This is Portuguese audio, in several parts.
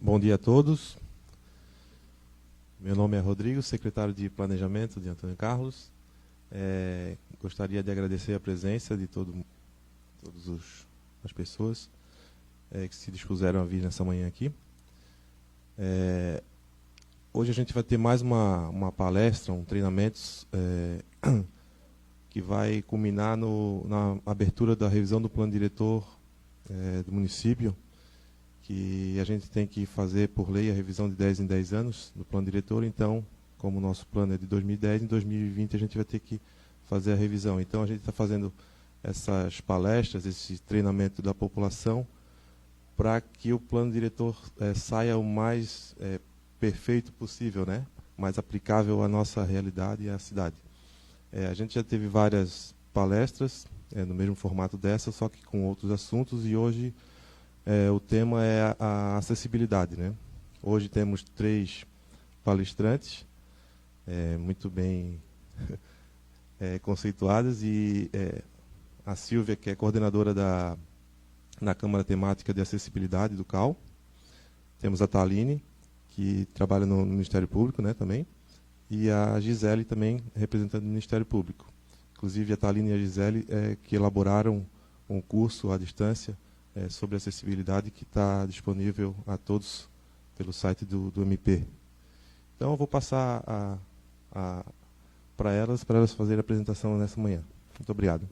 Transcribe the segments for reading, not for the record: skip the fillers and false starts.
Bom dia a todos. Meu nome é Rodrigo, secretário de Planejamento de Antônio Carlos. Gostaria de agradecer a presença de todas as pessoas que se dispuseram a vir nessa manhã aqui. Hoje a gente vai ter mais uma palestra, um treinamento que vai culminar na abertura da revisão do plano diretor do município, que a gente tem que fazer por lei a revisão de 10 em 10 anos do plano diretor. Então, como o nosso plano é de 2010, em 2020 a gente vai ter que fazer a revisão. Então, a gente está fazendo essas palestras, esse treinamento da população, para que o plano diretor saia o mais perfeito possível, né? Mais aplicável à nossa realidade e à cidade. A gente já teve várias palestras no mesmo formato dessa, só que com outros assuntos, e hoje o tema é a acessibilidade, né? Hoje temos 3 palestrantes muito bem conceituadas, e a Silvia, que é coordenadora na Câmara Temática de Acessibilidade do CAU. Temos a Thaline, que trabalha no Ministério Público, né, também, e a Gisele, também representante do Ministério Público. Inclusive, a Thaline e a Gisele que elaboraram um curso à distância sobre acessibilidade, que está disponível a todos pelo site do MP. Então, eu vou passar para elas fazerem a apresentação nessa manhã. Muito obrigado.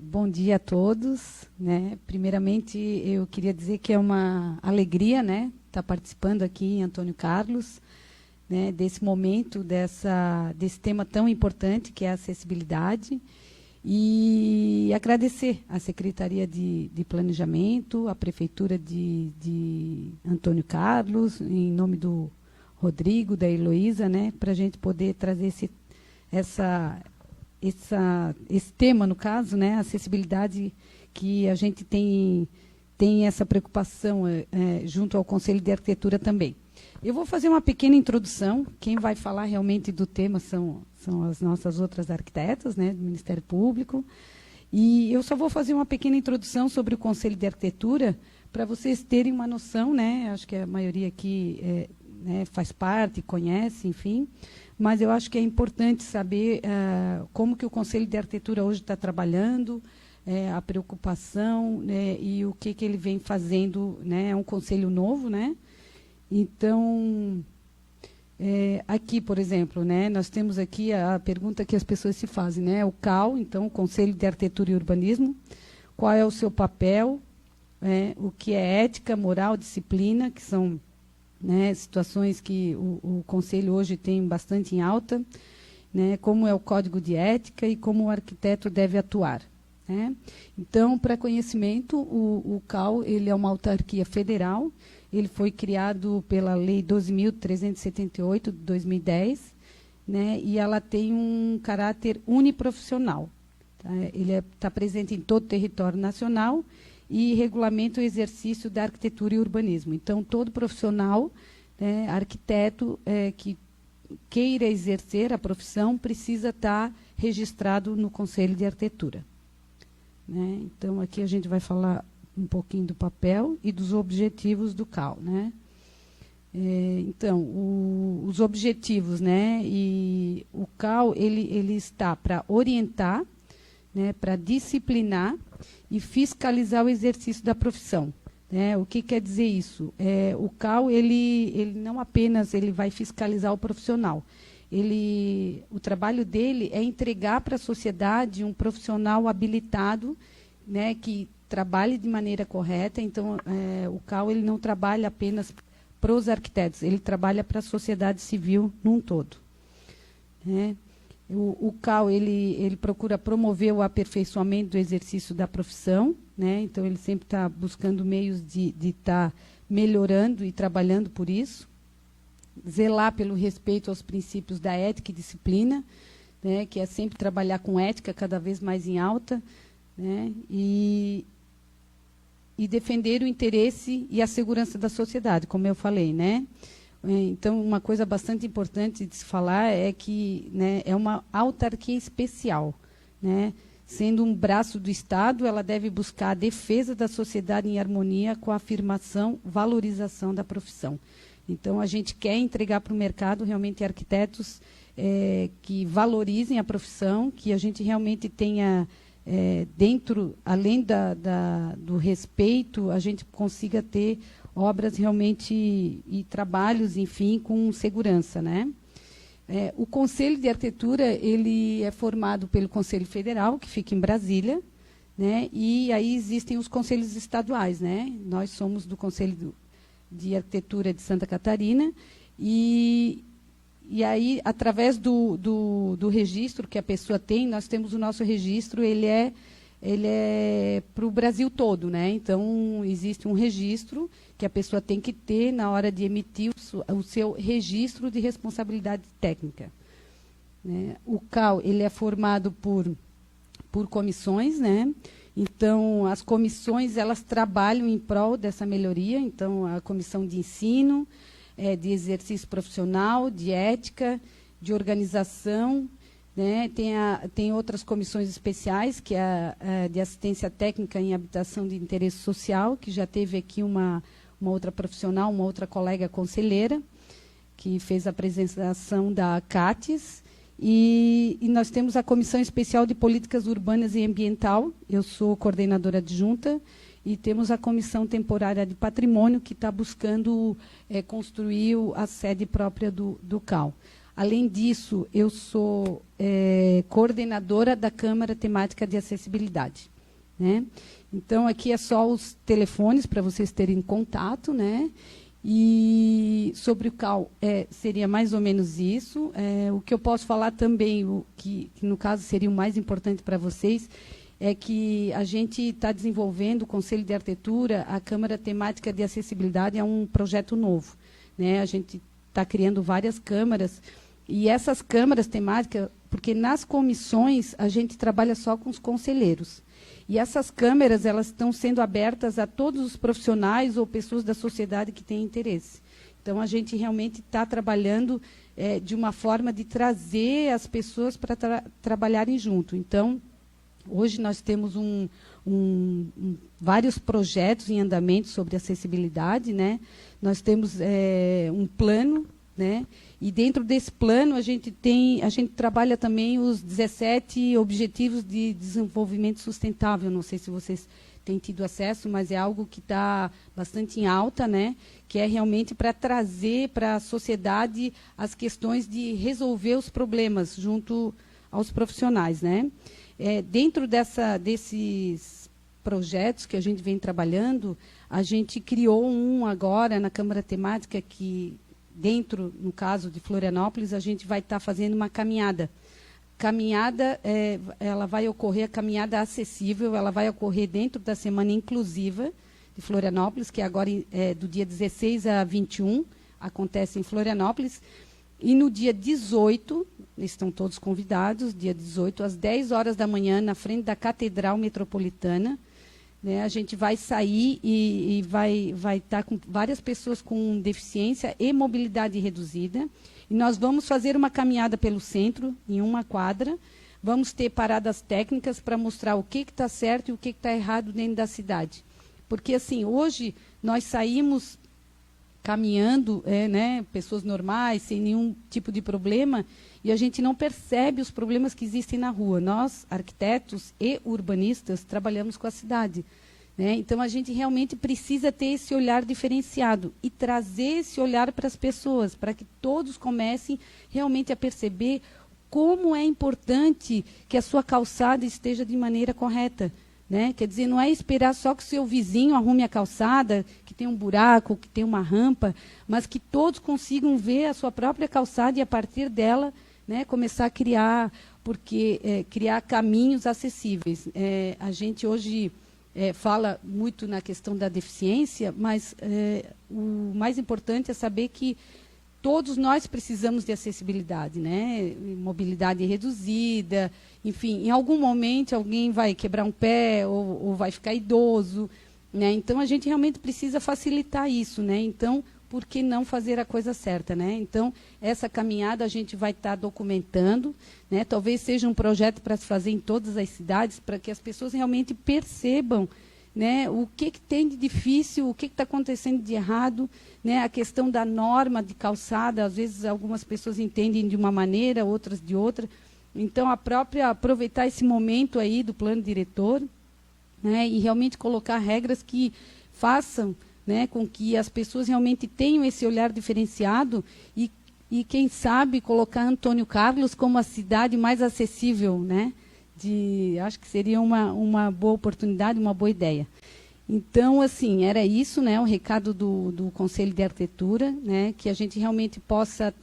Bom dia a todos, né? Primeiramente, eu queria dizer que é uma alegria, né, estar participando aqui em Antônio Carlos, né, desse momento, desse tema tão importante que é a acessibilidade, e agradecer à Secretaria de Planejamento, à Prefeitura de Antônio Carlos, em nome do Rodrigo, da Heloísa, né, para a gente poder trazer esse tema, no caso, né, a acessibilidade, que a gente tem essa preocupação junto ao Conselho de Arquitetura também. Eu vou fazer uma pequena introdução. Quem vai falar realmente do tema são as nossas outras arquitetas, né, do Ministério Público. E eu só vou fazer uma pequena introdução sobre o Conselho de Arquitetura, para vocês terem uma noção, né, acho que a maioria aqui faz parte, conhece, enfim, mas eu acho que é importante saber como que o Conselho de Arquitetura hoje está trabalhando, a preocupação, né, e o que ele vem fazendo, né, é um conselho novo, né? Então, aqui, por exemplo, né, nós temos aqui a pergunta que as pessoas se fazem, né? O CAU, então, o Conselho de Arquitetura e Urbanismo, qual é o seu papel, o que é ética, moral, disciplina, que são, né, situações que o Conselho hoje tem bastante em alta, né, como é o Código de Ética e como o arquiteto deve atuar, né? Então, para conhecimento, o CAU ele é uma autarquia federal. Ele foi criado pela Lei 12.378, de 2010, né, e ela tem um caráter uniprofissional. Tá? Ele está presente em todo o território nacional e regulamenta o exercício da arquitetura e urbanismo. Então, todo profissional, né, arquiteto que queira exercer a profissão precisa estar registrado no Conselho de Arquitetura. Né? Então, aqui a gente vai falar um pouquinho do papel e dos objetivos do CAU, né? Então, os objetivos, né? E o CAU ele está para orientar, né? Para disciplinar e fiscalizar o exercício da profissão, né? O que quer dizer isso? O CAU ele não apenas ele vai fiscalizar o profissional. O trabalho dele é entregar para a sociedade um profissional habilitado, né? Que trabalhe de maneira correta. Então, o CAU ele não trabalha apenas para os arquitetos, ele trabalha para a sociedade civil num todo. Né? O CAU ele procura promover o aperfeiçoamento do exercício da profissão, né? Então, ele sempre está buscando meios de estar melhorando e trabalhando por isso. Zelar pelo respeito aos princípios da ética e disciplina, né? Que é sempre trabalhar com ética cada vez mais em alta, né? E defender o interesse e a segurança da sociedade, como eu falei, né? Então, uma coisa bastante importante de se falar é que, né, é uma autarquia especial, né? sendo um braço do Estado, ela deve buscar a defesa da sociedade em harmonia com a afirmação, valorização da profissão. Então, a gente quer entregar para o mercado realmente arquitetos que valorizem a profissão, que a gente realmente tenha dentro, além do respeito, a gente consiga ter obras realmente e trabalhos, enfim, com segurança, né? O Conselho de Arquitetura, ele é formado pelo Conselho Federal, que fica em Brasília, né? E aí existem os conselhos estaduais, né? Nós somos do Conselho de Arquitetura de Santa Catarina e aí, através do registro que a pessoa tem, nós temos o nosso registro, ele é para o Brasil todo, né? Então, existe um registro que a pessoa tem que ter na hora de emitir o seu registro de responsabilidade técnica, né? O CAL, ele é formado por comissões, né? Então, as comissões, elas trabalham em prol dessa melhoria. Então, a comissão de ensino, de exercício profissional, de ética, de organização, né? Tem outras comissões especiais, que é a de assistência técnica em habitação de interesse social, que já teve aqui uma outra profissional, uma outra colega conselheira, que fez a apresentação da CATES. E nós temos a Comissão Especial de Políticas Urbanas e Ambiental, eu sou coordenadora adjunta, e temos a Comissão Temporária de Patrimônio, que está buscando construir a sede própria do CAL. Além disso, eu sou coordenadora da Câmara Temática de Acessibilidade, né? Então, aqui é só os telefones para vocês terem contato, né? E sobre o CAL, seria mais ou menos isso. O que eu posso falar também, que no caso seria o mais importante para vocês, é que a gente está desenvolvendo, o Conselho de Arquitetura, a Câmara Temática de Acessibilidade é um projeto novo, né? A gente está criando várias câmaras, e essas câmaras temáticas, porque nas comissões a gente trabalha só com os conselheiros. E essas câmeras, elas estão sendo abertas a todos os profissionais ou pessoas da sociedade que têm interesse. Então, a gente realmente está trabalhando de uma forma de trazer as pessoas para trabalharem junto. Então, hoje nós temos vários projetos em andamento sobre acessibilidade, né? Nós temos um plano, né? E dentro desse plano a gente trabalha também os 17 Objetivos de Desenvolvimento Sustentável. Não sei se vocês têm tido acesso, mas é algo que está bastante em alta, né? Que é realmente para trazer para a sociedade as questões de resolver os problemas junto aos profissionais, né? Dentro desses projetos que a gente vem trabalhando, a gente criou um agora na Câmara Temática que, dentro, no caso de Florianópolis, a gente vai estar fazendo uma caminhada. Ela vai ocorrer, a caminhada acessível, ela vai ocorrer dentro da Semana Inclusiva de Florianópolis, que agora é do dia 16 a 21, acontece em Florianópolis. E no dia 18, estão todos convidados, dia 18, às 10 horas da manhã, na frente da Catedral Metropolitana, né, a gente vai sair e vai estar com várias pessoas com deficiência e mobilidade reduzida. E nós vamos fazer uma caminhada pelo centro, em uma quadra. Vamos ter paradas técnicas para mostrar o que está certo e o que está errado dentro da cidade. Porque, assim, hoje nós saímos caminhando, né, pessoas normais, sem nenhum tipo de problema, e a gente não percebe os problemas que existem na rua. Nós, arquitetos e urbanistas, trabalhamos com a cidade, né? Então, a gente realmente precisa ter esse olhar diferenciado e trazer esse olhar para as pessoas, para que todos comecem realmente a perceber como é importante que a sua calçada esteja de maneira correta, né? Quer dizer, não é esperar só que o seu vizinho arrume a calçada, que tem um buraco, que tem uma rampa, mas que todos consigam ver a sua própria calçada e, a partir dela, né, começar a criar caminhos acessíveis. A gente hoje fala muito na questão da deficiência, mas o mais importante é saber que todos nós precisamos de acessibilidade, né? Mobilidade reduzida, enfim, em algum momento alguém vai quebrar um pé ou vai ficar idoso, né? Então, a gente realmente precisa facilitar isso, né? Então, por que não fazer a coisa certa, né? Então, essa caminhada a gente vai estar documentando, né? Talvez seja um projeto para se fazer em todas as cidades, para que as pessoas realmente percebam, né, o que tem de difícil, o que está acontecendo de errado, né? A questão da norma de calçada, às vezes algumas pessoas entendem de uma maneira, outras de outra. Então, aproveitar esse momento aí do plano diretor, né, e realmente colocar regras que façam, né, com que as pessoas realmente tenham esse olhar diferenciado e quem sabe, colocar Antônio Carlos como a cidade mais acessível, né? Acho que seria uma boa oportunidade, uma boa ideia. Então, assim, era isso, né, o recado do Conselho de Arquitetura, né, que a gente realmente possa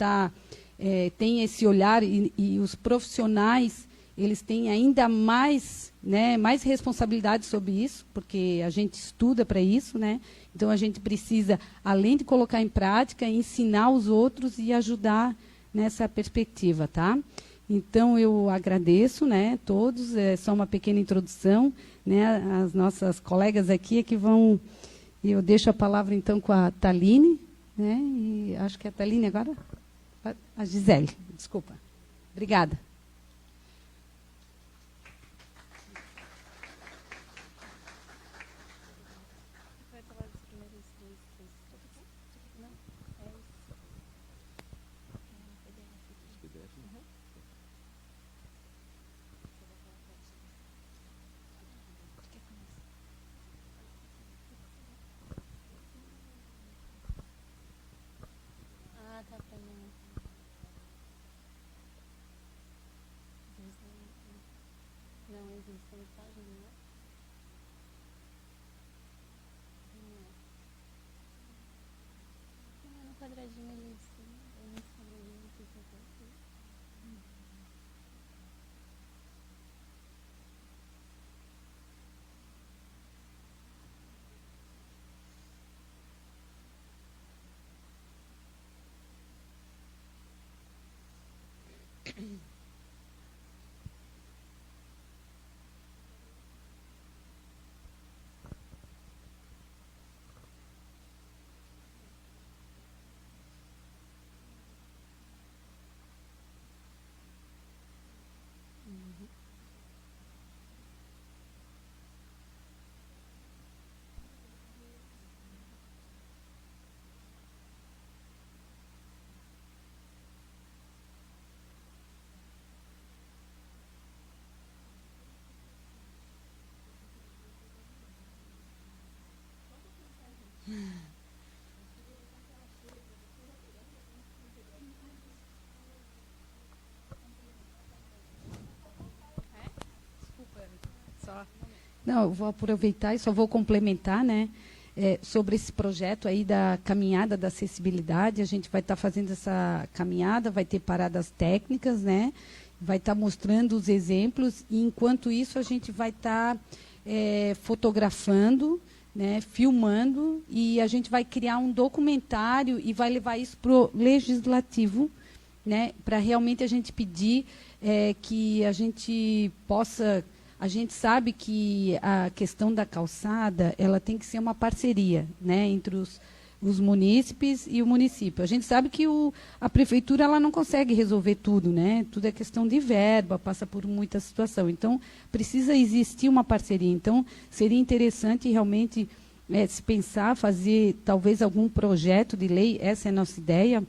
tem esse olhar e os profissionais, eles têm ainda mais, né, mais responsabilidade sobre isso, porque a gente estuda para isso, né? Então, a gente precisa, além de colocar em prática, ensinar os outros e ajudar nessa perspectiva, tá? Então, eu agradeço, né, todos, é só uma pequena introdução, né, as nossas colegas aqui é que vão... Eu deixo a palavra, então, com a Thaline, né, e acho que é a Thaline agora... A Gisele, desculpa. Obrigada. Não, eu vou aproveitar e só vou complementar, né, sobre esse projeto aí da caminhada da acessibilidade. A gente vai estar fazendo essa caminhada, vai ter paradas técnicas, né, vai estar mostrando os exemplos, e enquanto isso a gente vai estar fotografando, né, filmando, e a gente vai criar um documentário e vai levar isso para o legislativo, né, para realmente a gente pedir que a gente possa... A gente sabe que a questão da calçada, ela tem que ser uma parceria, né, entre os munícipes e o município. A gente sabe que a prefeitura ela não consegue resolver tudo, né? Tudo é questão de verba, passa por muita situação. Então, precisa existir uma parceria. Então, seria interessante realmente se pensar, fazer talvez algum projeto de lei, essa é a nossa ideia,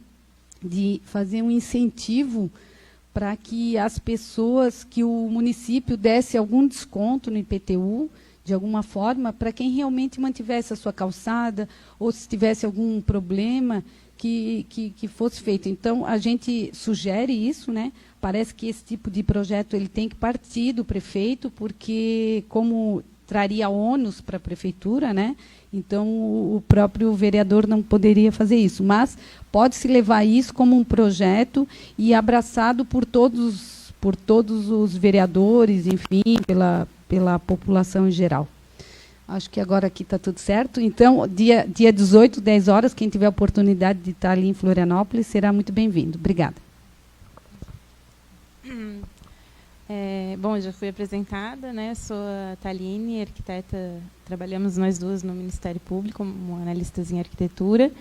de fazer um incentivo para que as pessoas, que o município desse algum desconto no IPTU, de alguma forma, para quem realmente mantivesse a sua calçada, ou se tivesse algum problema, que fosse feito. Então, a gente sugere isso, né? Parece que esse tipo de projeto ele tem que partir do prefeito, porque como traria ônus para a prefeitura, né? Então, o próprio vereador não poderia fazer isso. Mas pode-se levar isso como um projeto e abraçado por todos os vereadores, enfim, pela população em geral. Acho que agora aqui está tudo certo. Então, dia 18, 10 horas, quem tiver a oportunidade de estar ali em Florianópolis, será muito bem-vindo. Obrigada. Bom, já fui apresentada, né? Sou a Thaline, arquiteta, trabalhamos nós duas no Ministério Público como analistas em arquitetura.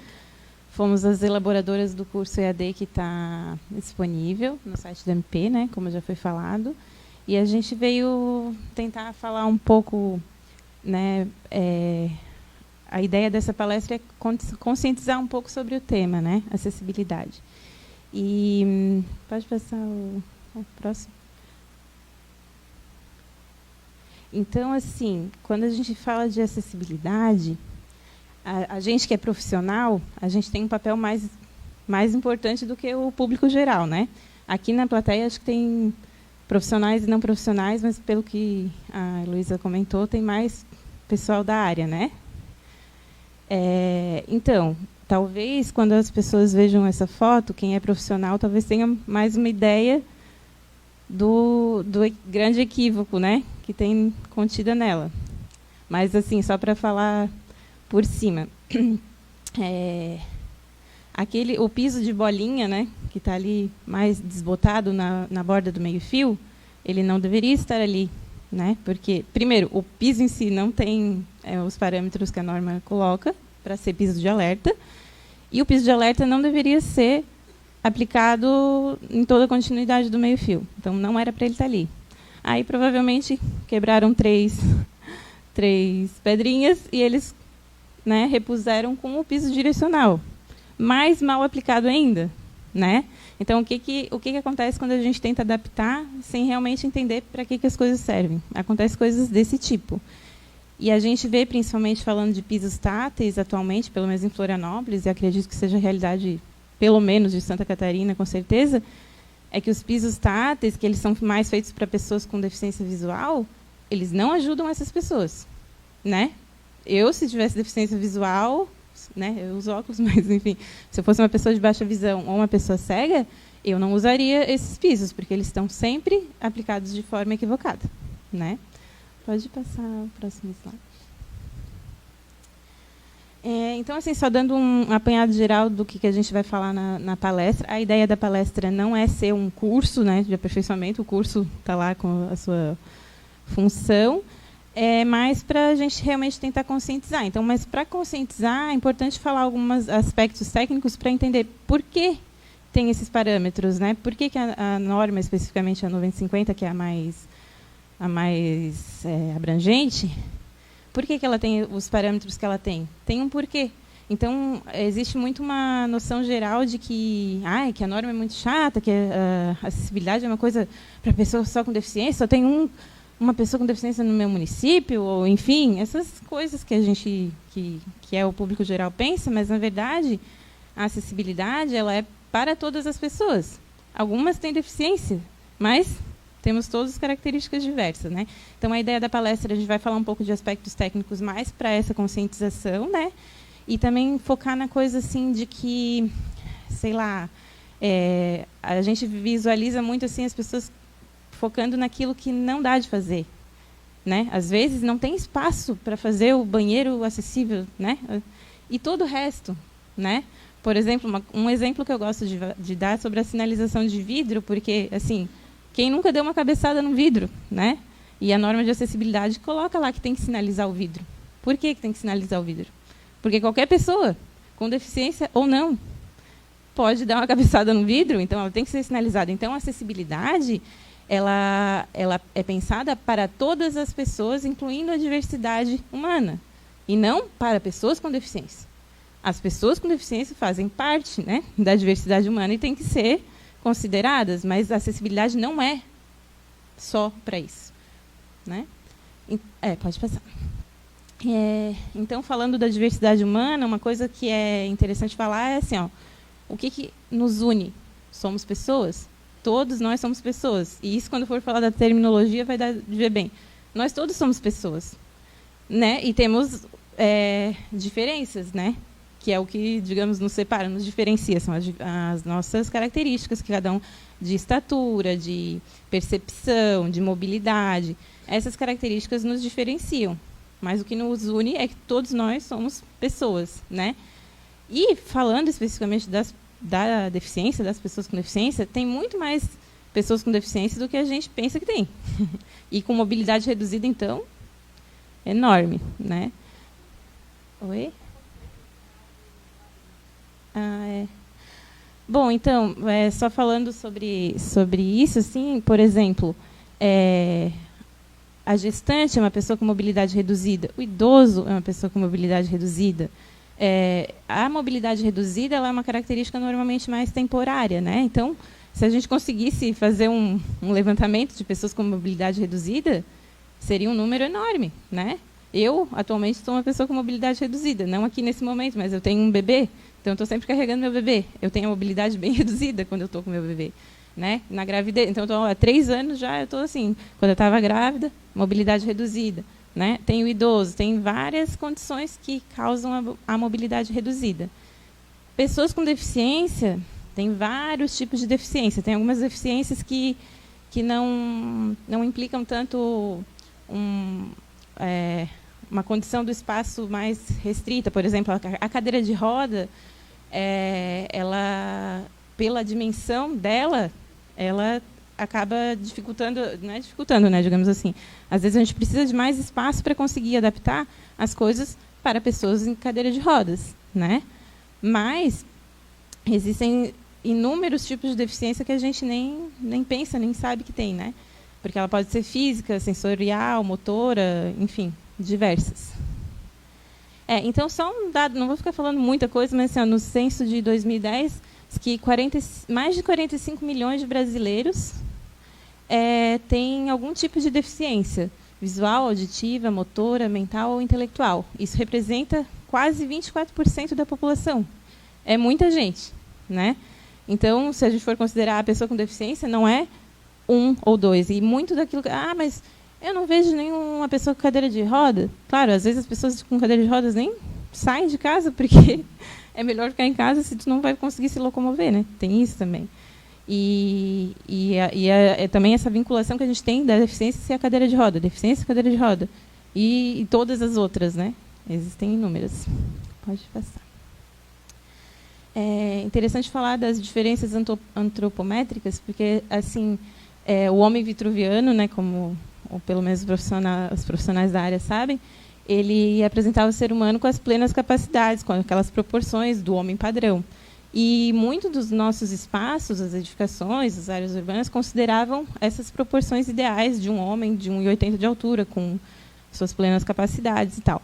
fomos as elaboradoras do curso EAD que está disponível no site do MP, né, como já foi falado. E a gente veio tentar falar um pouco, né, a ideia dessa palestra é conscientizar um pouco sobre o tema, né, acessibilidade. E pode passar o próximo. Então, assim, quando a gente fala de acessibilidade, a gente que é profissional, a gente tem um papel mais importante do que o público geral, né? Aqui na plateia, acho que tem profissionais e não profissionais, mas pelo que a Heloísa comentou, tem mais pessoal da área, né? Então, talvez, quando as pessoas vejam essa foto, quem é profissional talvez tenha mais uma ideia do grande equívoco, né, que tem contida nela. Mas, assim, só para falar por cima, o piso de bolinha, né, que está ali mais desbotado na borda do meio-fio, ele não deveria estar ali, né, porque, primeiro, o piso em si não tem os parâmetros que a norma coloca para ser piso de alerta, e o piso de alerta não deveria ser aplicado em toda a continuidade do meio-fio. Então, não era para ele estar ali. Aí, provavelmente, quebraram três pedrinhas e eles, né, repuseram com o piso direcional. Mais mal aplicado ainda, né? Então, o que acontece quando a gente tenta adaptar sem realmente entender para que as coisas servem? Acontecem coisas desse tipo. E a gente vê, principalmente falando de pisos táteis atualmente, pelo menos em Florianópolis, e acredito que seja a realidade, pelo menos, de Santa Catarina, com certeza, é que os pisos táteis, que eles são mais feitos para pessoas com deficiência visual, eles não ajudam essas pessoas, né? Eu, se tivesse deficiência visual, né, eu uso óculos, mas, enfim, se eu fosse uma pessoa de baixa visão ou uma pessoa cega, eu não usaria esses pisos, porque eles estão sempre aplicados de forma equivocada, né? Pode passar o próximo slide. Então, assim, só dando um apanhado geral do que a gente vai falar na palestra. A ideia da palestra não é ser um curso, né, de aperfeiçoamento, o curso está lá com a sua função, mas para a gente realmente tentar conscientizar. Então, mas para conscientizar, é importante falar alguns aspectos técnicos para entender por que tem esses parâmetros, né? Por que a norma, especificamente a 9050, que é a mais abrangente, por que ela tem os parâmetros que ela tem? Tem um porquê. Então, existe muito uma noção geral de que a norma é muito chata, que a acessibilidade é uma coisa para pessoas só com deficiência, só tem uma pessoa com deficiência no meu município, ou, enfim, essas coisas que a gente, que é o público geral pensa, mas, na verdade, a acessibilidade ela é para todas as pessoas. Algumas têm deficiência, mas temos todas as características diversas, né? Então, a ideia da palestra, a gente vai falar um pouco de aspectos técnicos mais para essa conscientização, né? E também focar na coisa assim de que, sei lá, a gente visualiza muito assim as pessoas focando naquilo que não dá de fazer, né? Às vezes não tem espaço para fazer o banheiro acessível, né? E todo o resto, né? Por exemplo, um exemplo que eu gosto de dar sobre a sinalização de vidro, porque assim, quem nunca deu uma cabeçada no vidro, né? E a norma de acessibilidade coloca lá que tem que sinalizar o vidro. Por que tem que sinalizar o vidro? Porque qualquer pessoa, com deficiência ou não, pode dar uma cabeçada no vidro, então ela tem que ser sinalizada. Então, a acessibilidade ela é pensada para todas as pessoas, incluindo a diversidade humana, e não para pessoas com deficiência. As pessoas com deficiência fazem parte, né, da diversidade humana e têm que ser consideradas, mas a acessibilidade não é só para isso, né? Pode passar. Então, falando da diversidade humana, uma coisa que é interessante falar é assim, o que nos une? Somos pessoas? Todos nós somos pessoas. E isso, quando for falar da terminologia, vai dar de ver bem. Nós todos somos pessoas, né? E temos diferenças, né? Que é o que, digamos, nos separa, nos diferencia. São as nossas características, que cada um, de estatura, de percepção, de mobilidade. Essas características nos diferenciam. Mas o que nos une é que todos nós somos pessoas, né? E, falando especificamente da deficiência, das pessoas com deficiência, tem muito mais pessoas com deficiência do que a gente pensa que tem. E com mobilidade reduzida, então, enorme, né? Oi? Bom, então, só falando sobre isso, assim, por exemplo, a gestante é uma pessoa com mobilidade reduzida, o idoso é uma pessoa com mobilidade reduzida. A mobilidade reduzida ela é uma característica normalmente mais temporária, né? Então, se a gente conseguisse fazer um levantamento de pessoas com mobilidade reduzida, seria um número enorme, né? Eu, atualmente, sou uma pessoa com mobilidade reduzida, não aqui nesse momento, mas eu tenho um bebê, então eu estou sempre carregando meu bebê. Eu tenho a mobilidade bem reduzida quando eu estou com meu bebê, né? Na gravidez, então há 3 anos já eu estou assim, quando eu estava grávida, mobilidade reduzida, né? Tem o idoso, tem várias condições que causam a mobilidade reduzida. Pessoas com deficiência, tem vários tipos de deficiência. Tem algumas deficiências que não implicam tanto uma condição do espaço mais restrita. Por exemplo, a cadeira de roda, ela, pela dimensão dela, ela acaba dificultando, não é dificultando, né, digamos assim. Às vezes a gente precisa de mais espaço para conseguir adaptar as coisas para pessoas em cadeira de rodas, né? Mas existem inúmeros tipos de deficiência que a gente nem pensa, nem sabe que tem, né? Porque ela pode ser física, sensorial, motora, enfim, diversas. Então, só um dado, não vou ficar falando muita coisa, mas assim, no censo de 2010, diz que mais de 45 milhões de brasileiros têm algum tipo de deficiência visual, auditiva, motora, mental ou intelectual. Isso representa quase 24% da população. É muita gente, né? Então, se a gente for considerar a pessoa com deficiência, não é 1 ou 2. E muito daquilo... mas eu não vejo nenhuma pessoa com cadeira de roda. Claro, às vezes as pessoas com cadeira de rodas nem saem de casa, porque é melhor ficar em casa se tu não vai conseguir se locomover, né? Tem isso também. E também essa vinculação que a gente tem da deficiência ser a cadeira de roda. Deficiência, cadeira de roda. E todas as outras, né? Existem inúmeras. Pode passar. É interessante falar das diferenças antropométricas, porque assim, o homem vitruviano, né, como ou pelo menos os profissionais da área sabem, ele apresentava o ser humano com as plenas capacidades, com aquelas proporções do homem padrão. E muito dos nossos espaços, as edificações, as áreas urbanas, consideravam essas proporções ideais de um homem de 1,80 m de altura, com suas plenas capacidades e tal.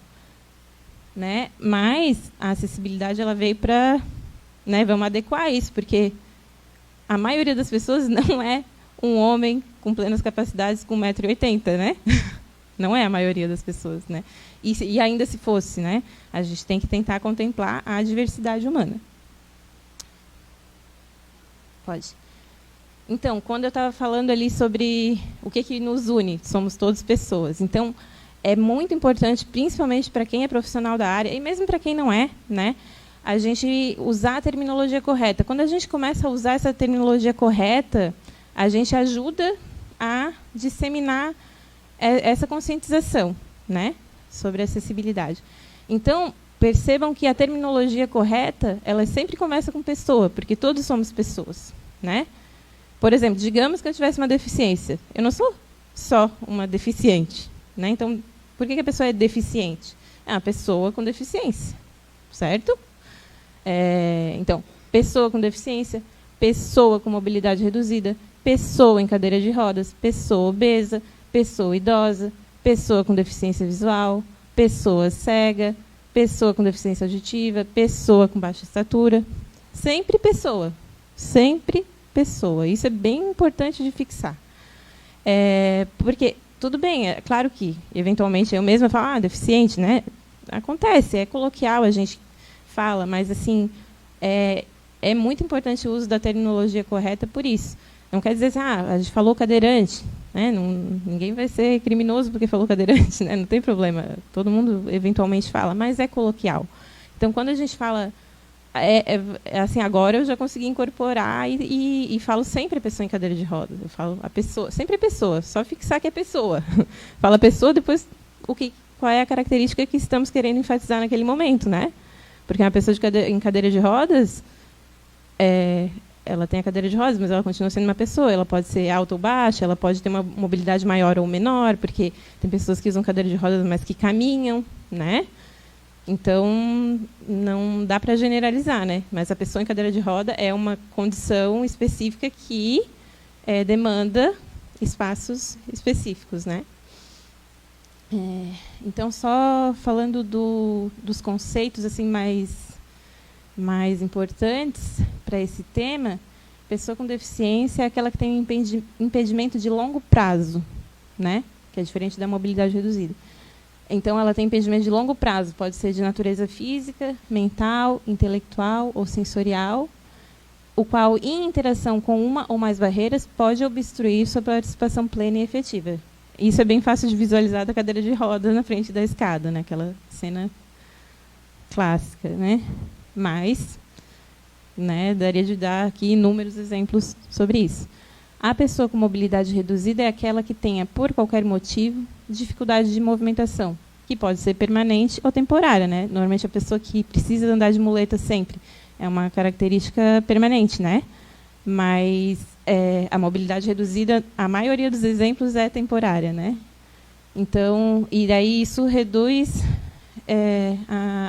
Né? Mas a acessibilidade ela veio para... vamos adequar isso, porque a maioria das pessoas não é um homem com plenas capacidades com 1,80 m, né? Não é a maioria das pessoas, né? E ainda se fosse, né? A gente tem que tentar contemplar a diversidade humana. Pode. Então, quando eu estava falando ali sobre o que nos une, somos todos pessoas. Então, é muito importante, principalmente para quem é profissional da área, e mesmo para quem não é, né? A gente usar a terminologia correta. Quando a gente começa a usar essa terminologia correta, a gente ajuda a disseminar essa conscientização, né, sobre acessibilidade. Então, percebam que a terminologia correta, ela sempre começa com pessoa, porque todos somos pessoas, né? Por exemplo, digamos que eu tivesse uma deficiência. Eu não sou só uma deficiente, né? Então, por que a pessoa é deficiente? É uma pessoa com deficiência, certo? Então, pessoa com deficiência, pessoa com mobilidade reduzida, pessoa em cadeira de rodas, pessoa obesa, pessoa idosa, pessoa com deficiência visual, pessoa cega, pessoa com deficiência auditiva, pessoa com baixa estatura. Sempre pessoa. Sempre pessoa. Isso é bem importante de fixar. Porque, tudo bem, é claro que, eventualmente, eu mesma falo, deficiente, né? Acontece, é coloquial, a gente fala, mas, assim, é muito importante o uso da terminologia correta por isso. Não quer dizer assim, a gente falou cadeirante, né? Ninguém vai ser criminoso porque falou cadeirante, né? Não tem problema, todo mundo eventualmente fala, mas é coloquial. Então, quando a gente fala, assim, agora eu já consegui incorporar e falo sempre a pessoa em cadeira de rodas. Eu falo a pessoa, sempre a pessoa, só fixar que é pessoa. Fala a pessoa, depois qual é a característica que estamos querendo enfatizar naquele momento, né? Porque uma pessoa em cadeira de rodas, ela tem a cadeira de rodas, mas ela continua sendo uma pessoa. Ela pode ser alta ou baixa, ela pode ter uma mobilidade maior ou menor, porque tem pessoas que usam cadeira de rodas, mas que caminham, né? Então, não dá para generalizar, né? Mas a pessoa em cadeira de roda é uma condição específica que demanda espaços específicos, né? Então, só falando dos conceitos assim mais importantes para esse tema, pessoa com deficiência é aquela que tem impedimento de longo prazo, né? Que é diferente da mobilidade reduzida. Então, ela tem impedimento de longo prazo, pode ser de natureza física, mental, intelectual ou sensorial, o qual, em interação com uma ou mais barreiras, pode obstruir sua participação plena e efetiva. Isso é bem fácil de visualizar da cadeira de rodas na frente da escada, né? Aquela cena clássica, né? Mas, né, daria de dar aqui inúmeros exemplos sobre isso. A pessoa com mobilidade reduzida é aquela que tenha, por qualquer motivo, dificuldade de movimentação, que pode ser permanente ou temporária, né? Normalmente a pessoa que precisa andar de muleta sempre é uma característica permanente, né? Mas a mobilidade reduzida, a maioria dos exemplos é temporária, né? Então, e daí isso reduz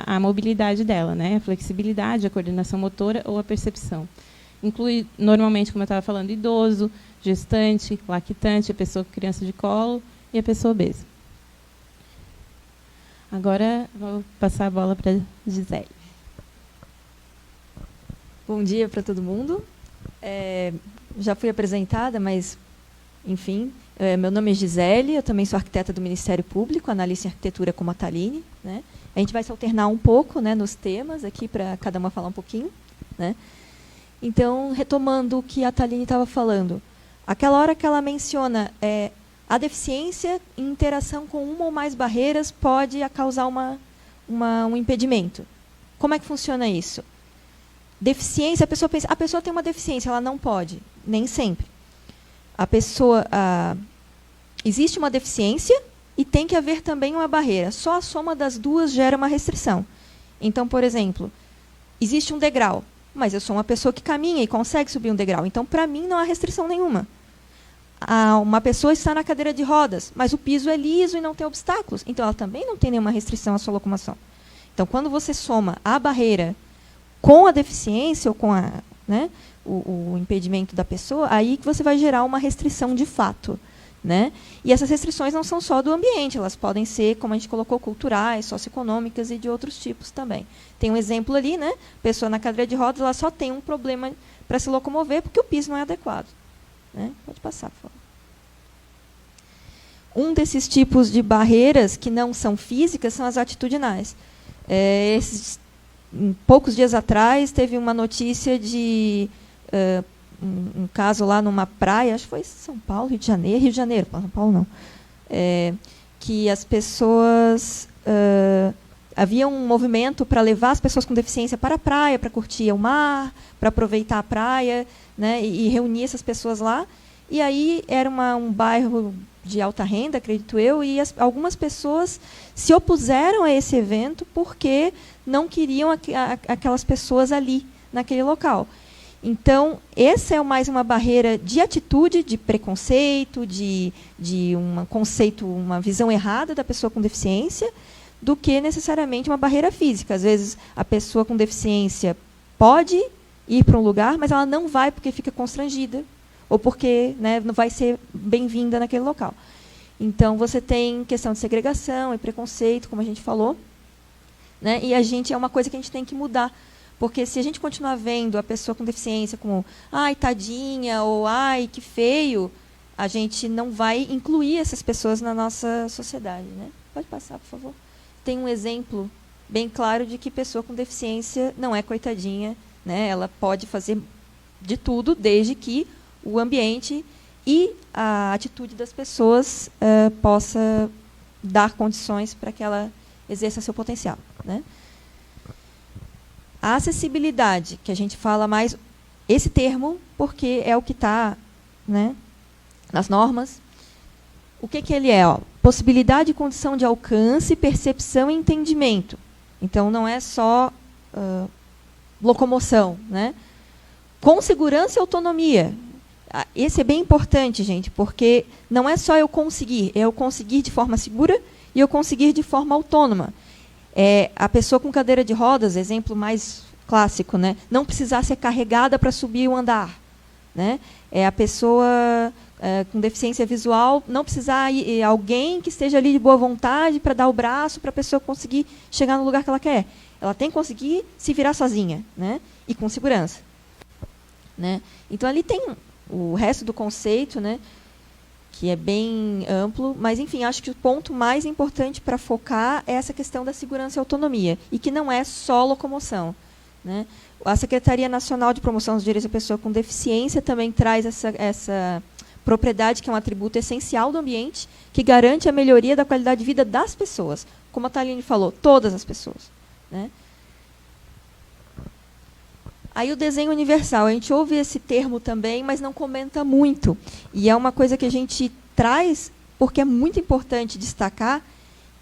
a mobilidade dela, né? A flexibilidade, a coordenação motora ou a percepção. Inclui, normalmente, como eu estava falando, idoso, gestante, lactante, a pessoa com criança de colo e a pessoa obesa. Agora, vou passar a bola para a Gisele. Bom dia para todo mundo. Já fui apresentada, mas, enfim, meu nome é Gisele, eu também sou arquiteta do Ministério Público, analista em arquitetura como a Thaline, né? A gente vai se alternar um pouco, né, nos temas aqui, para cada uma falar um pouquinho, né? Então, retomando o que a Thaline estava falando, aquela hora que ela menciona a deficiência em interação com uma ou mais barreiras pode causar um impedimento. Como é que funciona isso? Deficiência, a pessoa pensa, a pessoa tem uma deficiência, ela não pode, nem sempre. Existe uma deficiência e tem que haver também uma barreira. Só a soma das duas gera uma restrição. Então, por exemplo, existe um degrau, mas eu sou uma pessoa que caminha e consegue subir um degrau. Então, para mim, não há restrição nenhuma. Uma pessoa está na cadeira de rodas, mas o piso é liso e não tem obstáculos. Então, ela também não tem nenhuma restrição à sua locomoção. Então, quando você soma a barreira com a deficiência ou com o impedimento da pessoa, aí que você vai gerar uma restrição de fato, né? E essas restrições não são só do ambiente, elas podem ser, como a gente colocou, culturais, socioeconômicas e de outros tipos também. Tem um exemplo ali, né? Pessoa na cadeira de rodas, ela só tem um problema para se locomover porque o piso não é adequado, né? Pode passar, por favor. Um desses tipos de barreiras que não são físicas são as atitudinais. Poucos dias atrás, teve uma notícia de um caso lá numa praia, acho que foi São Paulo, Rio de Janeiro, São Paulo não, que as pessoas... havia um movimento para levar as pessoas com deficiência para a praia, para curtir o mar, para aproveitar a praia, né, e reunir essas pessoas lá. E aí era um bairro de alta renda, acredito eu, e algumas pessoas se opuseram a esse evento porque não queriam aquelas pessoas ali, naquele local. Então, essa é mais uma barreira de atitude, de preconceito, de uma visão errada da pessoa com deficiência, do que necessariamente uma barreira física. Às vezes, a pessoa com deficiência pode ir para um lugar, mas ela não vai porque fica constrangida, ou porque, né, não vai ser bem-vinda naquele local. Então, você tem questão de segregação e preconceito, como a gente falou, né? E é uma coisa que a gente tem que mudar. Porque se a gente continuar vendo a pessoa com deficiência como ai, tadinha, ou ai, que feio, a gente não vai incluir essas pessoas na nossa sociedade, né? Pode passar, por favor. Tem um exemplo bem claro de que pessoa com deficiência não é coitadinha, né? Ela pode fazer de tudo, desde que o ambiente e a atitude das pessoas possa dar condições para que ela exerça seu potencial, né? A acessibilidade, que a gente fala mais, esse termo, porque é o que está, né, nas normas. O que ele é? Possibilidade e condição de alcance, percepção e entendimento. Então, não é só locomoção, né? Com segurança e autonomia. Esse é bem importante, gente, porque não é só eu conseguir de forma segura e eu conseguir de forma autônoma. A pessoa com cadeira de rodas, exemplo mais clássico, né? Não precisar ser carregada para subir o andar. Né? A pessoa com deficiência visual não precisar alguém que esteja ali de boa vontade para dar o braço para a pessoa conseguir chegar no lugar que ela quer. Ela tem que conseguir se virar sozinha, né? E com segurança. Né? Então, ali tem o resto do conceito, né? Que é bem amplo, mas, enfim, acho que o ponto mais importante para focar é essa questão da segurança e autonomia, e que não é só locomoção. Né? A Secretaria Nacional de Promoção dos Direitos da Pessoa com Deficiência também traz essa propriedade, que é um atributo essencial do ambiente, que garante a melhoria da qualidade de vida das pessoas. Como a Thaline falou, todas as pessoas. Né? Aí o desenho universal, a gente ouve esse termo também, mas não comenta muito. E é uma coisa que a gente traz porque é muito importante destacar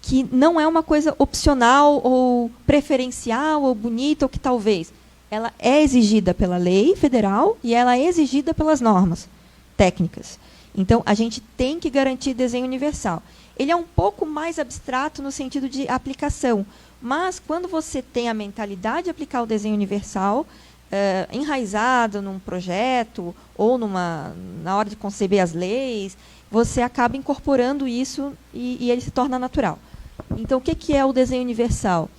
que não é uma coisa opcional ou preferencial ou bonita, ou que talvez. Ela é exigida pela lei federal e ela é exigida pelas normas técnicas. Então, a gente tem que garantir desenho universal. Ele é um pouco mais abstrato no sentido de aplicação, mas quando você tem a mentalidade de aplicar o desenho universal, enraizado num projeto ou na hora de conceber as leis, você acaba incorporando isso e ele se torna natural. Então, o que é o desenho universal?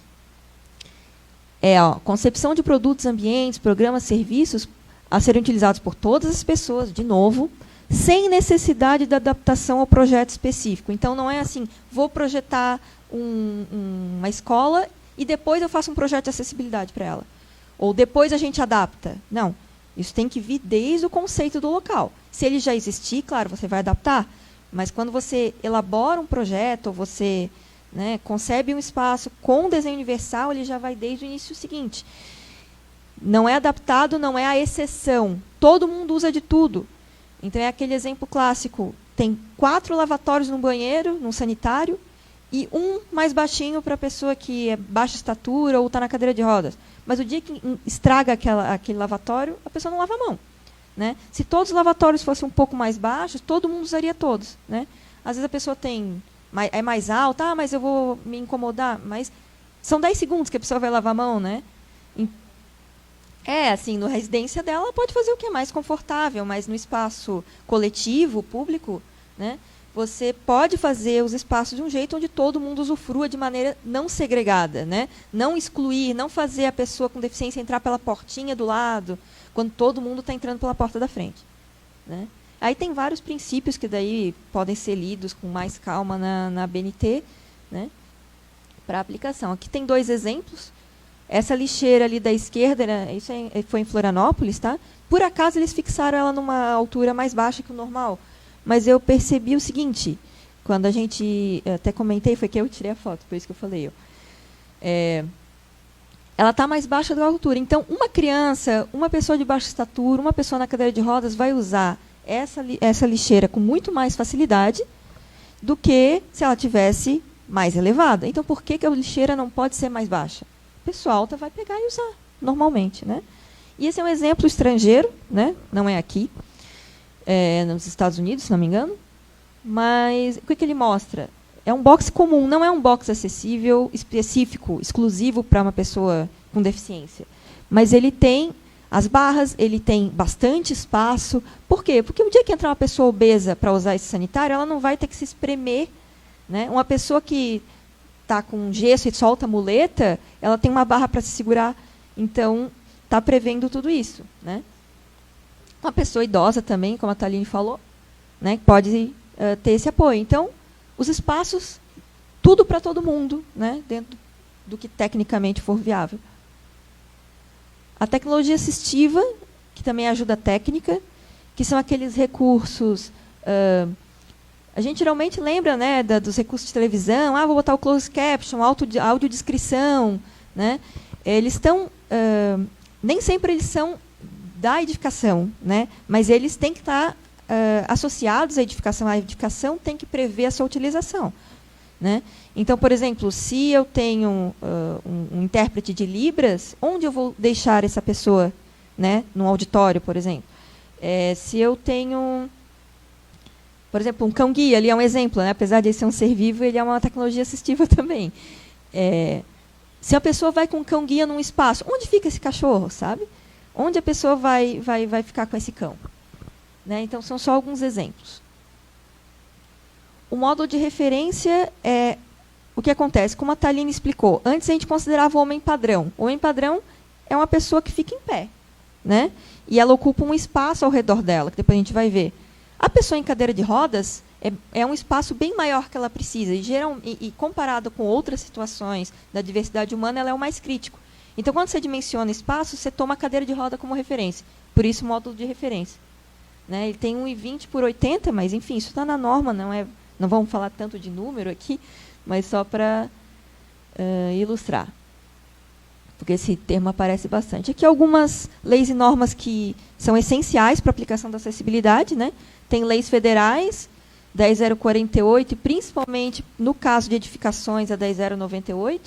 Concepção de produtos, ambientes, programas, serviços a serem utilizados por todas as pessoas, de novo, sem necessidade de adaptação ao projeto específico. Então, não é assim, vou projetar uma escola e depois eu faço um projeto de acessibilidade para ela. Ou depois a gente adapta. Não. Isso tem que vir desde o conceito do local. Se ele já existir, claro, você vai adaptar. Mas quando você elabora um projeto, ou você concebe um espaço com desenho universal, ele já vai desde o início seguinte. Não é adaptado, não é a exceção. Todo mundo usa de tudo. Então, é aquele exemplo clássico. Tem 4 lavatórios num banheiro, num sanitário, e um mais baixinho para a pessoa que é baixa estatura ou está na cadeira de rodas. Mas o dia que estraga aquele lavatório, a pessoa não lava a mão. Né? Se todos os lavatórios fossem um pouco mais baixos, todo mundo usaria todos. Né? Às vezes a pessoa é mais alta, mas eu vou me incomodar. Mas são 10 segundos que a pessoa vai lavar a mão. Né? Assim, na residência dela, ela pode fazer o que é mais confortável, mas no espaço coletivo, público, né? Você pode fazer os espaços de um jeito onde todo mundo usufrua de maneira não segregada, né? Não excluir, não fazer a pessoa com deficiência entrar pela portinha do lado, quando todo mundo está entrando pela porta da frente. Né? Aí tem vários princípios que daí podem ser lidos com mais calma na BNT, né? Para aplicação. Aqui tem 2 exemplos. Essa lixeira ali da esquerda, isso foi em Florianópolis, tá? Por acaso eles fixaram ela numa altura mais baixa que o normal. Mas eu percebi o seguinte, quando a gente, até comentei, foi que eu tirei a foto, por isso que eu falei. Ela está mais baixa da altura. Então, uma criança, uma pessoa de baixa estatura, uma pessoa na cadeira de rodas vai usar essa lixeira com muito mais facilidade do que se ela tivesse mais elevada. Então, por que a lixeira não pode ser mais baixa? A pessoa alta vai pegar e usar, normalmente. Né? E esse é um exemplo estrangeiro, né? Não é aqui. Nos Estados Unidos, se não me engano. Mas o que ele mostra? É um box comum, não é um box acessível, específico, exclusivo para uma pessoa com deficiência. Mas ele tem as barras, ele tem bastante espaço. Por quê? Porque o dia que entrar uma pessoa obesa para usar esse sanitário, ela não vai ter que se espremer. Né? Uma pessoa que está com gesso e solta a muleta, ela tem uma barra para se segurar. Então, está prevendo tudo isso. Né? Uma pessoa idosa também, como a Thaline falou, né, pode ter esse apoio. Então, os espaços, tudo para todo mundo, né, dentro do que tecnicamente for viável. A tecnologia assistiva, que também ajuda a técnica, que são aqueles recursos... a gente geralmente lembra, né, dos recursos de televisão, vou botar o closed caption, audiodescrição. Né? Eles estão... nem sempre eles são da edificação, né? Mas eles têm que estar associados à edificação. A edificação tem que prever a sua utilização. Né? Então, por exemplo, se eu tenho um intérprete de Libras, onde eu vou deixar essa pessoa? Né? Num auditório, por exemplo. Se eu tenho, por exemplo, um cão-guia, ali é um exemplo, né? Apesar de ele ser um ser vivo, ele é uma tecnologia assistiva também. Se a pessoa vai com um cão-guia num espaço, onde fica esse cachorro, sabe? Onde a pessoa vai ficar com esse cão? Né? Então, são só alguns exemplos. O módulo de referência é o que acontece, como a Thaline explicou. Antes a gente considerava o homem padrão. O homem padrão é uma pessoa que fica em pé, né? E ela ocupa um espaço ao redor dela, que depois a gente vai ver. A pessoa em cadeira de rodas é um espaço bem maior que ela precisa. E comparado com outras situações da diversidade humana, ela é o mais crítico. Então, quando você dimensiona espaço, você toma a cadeira de roda como referência. Por isso, o módulo de referência. Né? Ele tem 1,20 por 80, mas, enfim, isso está na norma. Não vamos falar tanto de número aqui, mas só para ilustrar. Porque esse termo aparece bastante. Aqui algumas leis e normas que são essenciais para a aplicação da acessibilidade. Né? Tem leis federais, 10.048, e principalmente, no caso de edificações, a 10.098,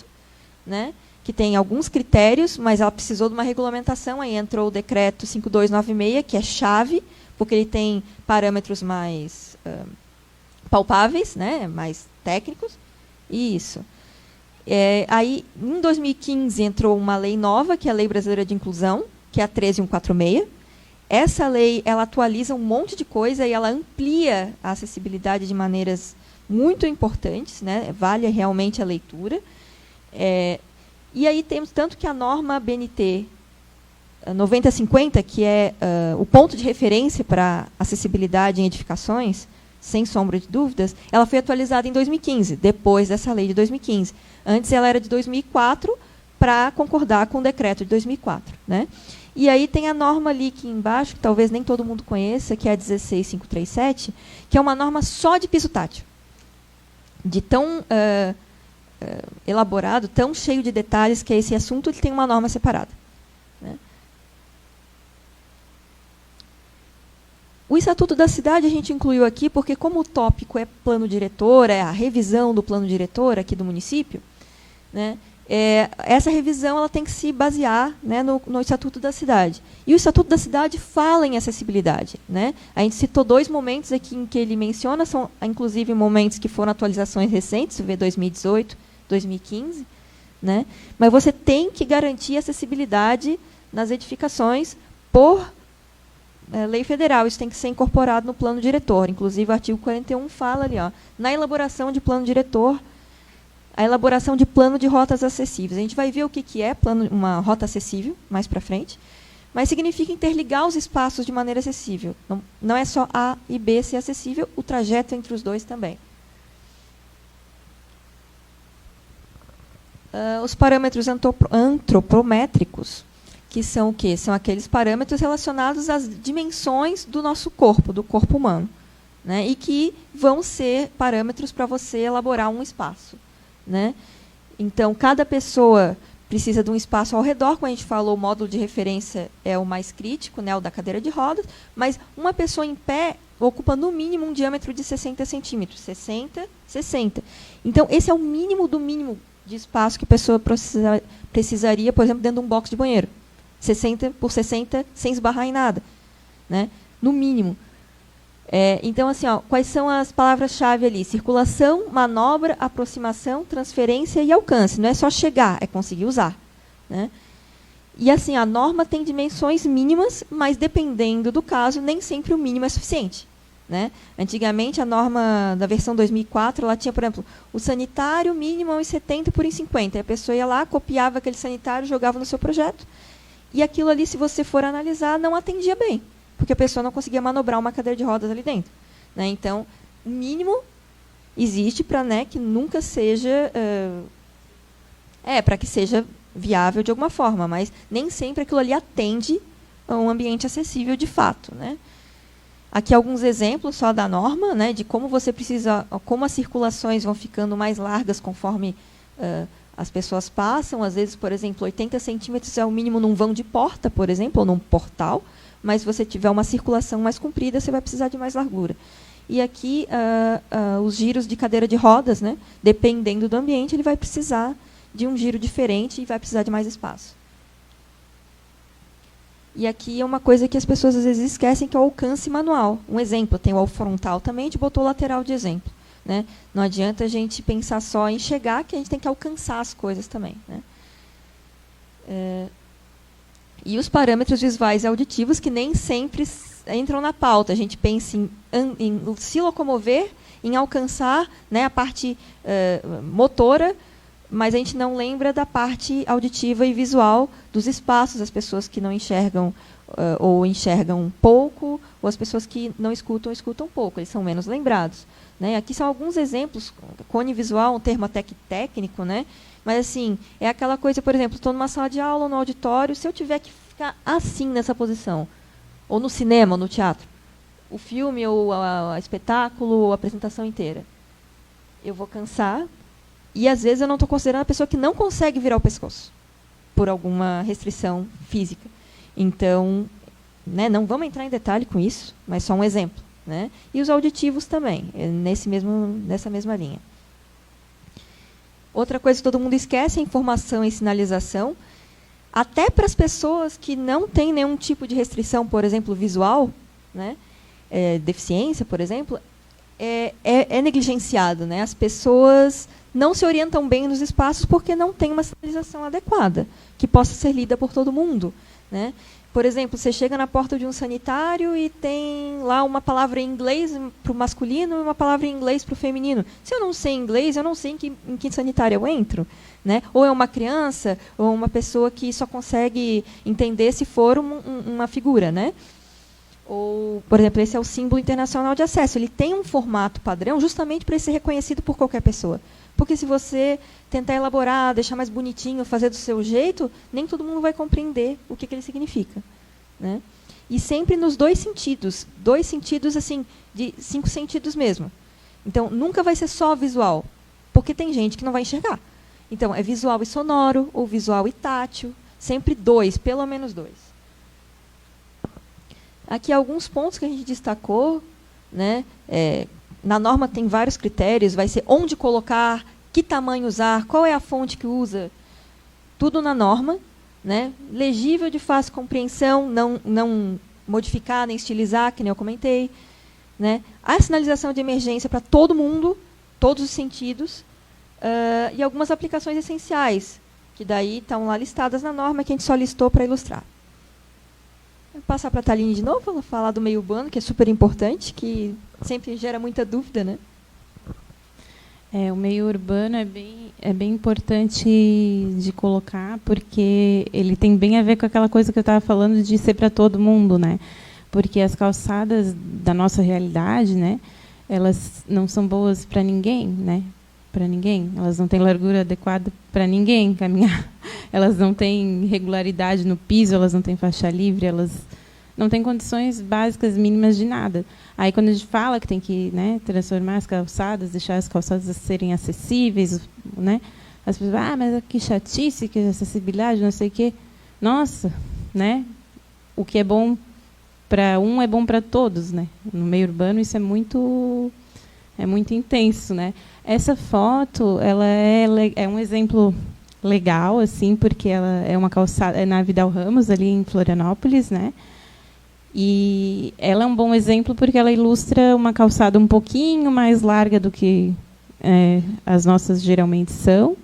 né? Que tem alguns critérios, mas ela precisou de uma regulamentação. Aí entrou o decreto 5296, que é chave, porque ele tem parâmetros mais palpáveis, né? Mais técnicos. Isso. Aí, em 2015, entrou uma lei nova, que é a Lei Brasileira de Inclusão, que é a 13146. Essa lei, ela atualiza um monte de coisa e ela amplia a acessibilidade de maneiras muito importantes, né? Vale realmente a leitura. E aí temos tanto que a norma BNT 9050, que é o ponto de referência para acessibilidade em edificações, sem sombra de dúvidas, ela foi atualizada em 2015, depois dessa lei de 2015. Antes ela era de 2004, para concordar com o decreto de 2004. Né? E aí tem a norma ali aqui embaixo, que talvez nem todo mundo conheça, que é a 16537, que é uma norma só de piso tátil. De tão elaborado, tão cheio de detalhes, que esse assunto ele tem uma norma separada. Né? O Estatuto da Cidade a gente incluiu aqui, porque como o tópico é plano diretor, é a revisão do plano diretor aqui do município, né? Essa revisão ela tem que se basear, né, no Estatuto da Cidade. E o Estatuto da Cidade fala em acessibilidade. Né? A gente citou 2 momentos aqui em que ele menciona, são inclusive momentos que foram atualizações recentes, você vê 2018, 2015. Né? Mas você tem que garantir acessibilidade nas edificações por lei federal. Isso tem que ser incorporado no plano diretor. Inclusive, o artigo 41 fala ali, ó, na elaboração de plano diretor, a elaboração de plano de rotas acessíveis. A gente vai ver o que é uma rota acessível mais para frente, mas significa interligar os espaços de maneira acessível. Não é só A e B ser acessível, o trajeto entre os dois também. Os parâmetros antropométricos, que são o quê? São aqueles parâmetros relacionados às dimensões do nosso corpo, do corpo humano, né? E que vão ser parâmetros para você elaborar um espaço. Né? Então, cada pessoa precisa de um espaço ao redor. Como a gente falou, o módulo de referência é o mais crítico, né, o da cadeira de rodas, mas uma pessoa em pé ocupa, no mínimo, um diâmetro de 60 centímetros. 60, 60. Então, esse é o mínimo do mínimo de espaço que a pessoa precisaria, por exemplo, dentro de um box de banheiro. 60 por 60, sem esbarrar em nada. Né? No mínimo. Então, assim, ó, quais são as palavras-chave ali? Circulação, manobra, aproximação, transferência e alcance. Não é só chegar, é conseguir usar. Né? E, assim, a norma tem dimensões mínimas, mas, dependendo do caso, nem sempre o mínimo é suficiente. Né? Antigamente, a norma da versão 2004, ela tinha, por exemplo, o sanitário mínimo 1,70 por 1,50. A pessoa ia lá, copiava aquele sanitário, jogava no seu projeto. E aquilo ali, se você for analisar, não atendia bem, porque a pessoa não conseguia manobrar uma cadeira de rodas ali dentro. Né? Então, o mínimo existe para, né, que nunca seja... para que seja viável de alguma forma, mas nem sempre aquilo ali atende a um ambiente acessível de fato. Né? Aqui alguns exemplos só da norma, né, de como você precisa... Como as circulações vão ficando mais largas conforme as pessoas passam. Às vezes, por exemplo, 80 centímetros é o mínimo num vão de porta, por exemplo, ou num portal. Mas se você tiver uma circulação mais comprida, você vai precisar de mais largura. E aqui, os giros de cadeira de rodas, né, dependendo do ambiente, ele vai precisar de um giro diferente e vai precisar de mais espaço. E aqui é uma coisa que as pessoas às vezes esquecem, que é o alcance manual. Um exemplo, tem o frontal também, a gente botou o lateral de exemplo. Né? Não adianta a gente pensar só em chegar, que a gente tem que alcançar as coisas também. Né? E os parâmetros visuais e auditivos que nem sempre entram na pauta. A gente pensa em se locomover, em alcançar, né, a parte motora, mas a gente não lembra da parte auditiva e visual dos espaços, as pessoas que não enxergam ou enxergam pouco, ou as pessoas que não escutam, escutam pouco, eles são menos lembrados. Né? Aqui são alguns exemplos, cone visual, um termo até que técnico, né? Mas assim, é aquela coisa, por exemplo, estou numa sala de aula ou no auditório, se eu tiver que ficar assim nessa posição, ou no cinema, ou no teatro, o filme, ou a espetáculo, ou a apresentação inteira, eu vou cansar, e às vezes eu não estou considerando a pessoa que não consegue virar o pescoço, por alguma restrição física. Então, né, não vamos entrar em detalhe com isso, mas só um exemplo. Né? E os auditivos também, nessa mesma linha. Outra coisa que todo mundo esquece é informação e sinalização. Até para as pessoas que não têm nenhum tipo de restrição, por exemplo, visual, né? Deficiência, por exemplo, é negligenciado. Né? As pessoas não se orientam bem nos espaços porque não tem uma sinalização adequada, que possa ser lida por todo mundo. Né? Por exemplo, você chega na porta de um sanitário e tem lá uma palavra em inglês para o masculino e uma palavra em inglês para o feminino. Se eu não sei inglês, eu não sei em que sanitário eu entro. Né? Ou é uma criança, ou uma pessoa que só consegue entender se for uma figura. Né? Ou, por exemplo, esse é o símbolo internacional de acesso. Ele tem um formato padrão justamente para ele ser reconhecido por qualquer pessoa. Porque se você tentar elaborar, deixar mais bonitinho, fazer do seu jeito, nem todo mundo vai compreender o que ele significa. Né? E sempre nos dois sentidos assim, de 5 sentidos mesmo. Então, nunca vai ser só visual, porque tem gente que não vai enxergar. Então, é visual e sonoro, ou visual e tátil, sempre 2, pelo menos 2. Aqui alguns pontos que a gente destacou, né? Na norma tem vários critérios, vai ser onde colocar, que tamanho usar, qual é a fonte que usa, tudo na norma. Né? Legível, de fácil compreensão, não modificar nem estilizar, que nem eu comentei. Né? A sinalização de emergência para todo mundo, todos os sentidos, e algumas aplicações essenciais, que daí estão lá listadas na norma, que a gente só listou para ilustrar. Vou passar para a Thaline de novo, ela falar do meio urbano, que é super importante, que sempre gera muita dúvida, né? O meio urbano é bem importante de colocar, porque ele tem bem a ver com aquela coisa que eu estava falando de ser para todo mundo, né? Porque as calçadas da nossa realidade, né, elas não são boas para ninguém, né? Para ninguém. Elas não têm largura adequada para ninguém caminhar. Elas não têm regularidade no piso, elas não têm faixa livre, elas não têm condições básicas mínimas de nada. Aí, quando a gente fala que tem que, né, transformar as calçadas, deixar as calçadas serem acessíveis, né, as pessoas, mas que chatice, que acessibilidade, não sei o quê. Nossa, né, o que é bom para um é bom para todos, né? No meio urbano isso é muito intenso, né? Essa foto, ela é um exemplo legal, assim, porque ela é uma calçada, é na Vidal Ramos, ali em Florianópolis, né? E ela é um bom exemplo porque ela ilustra uma calçada um pouquinho mais larga do que as nossas geralmente são.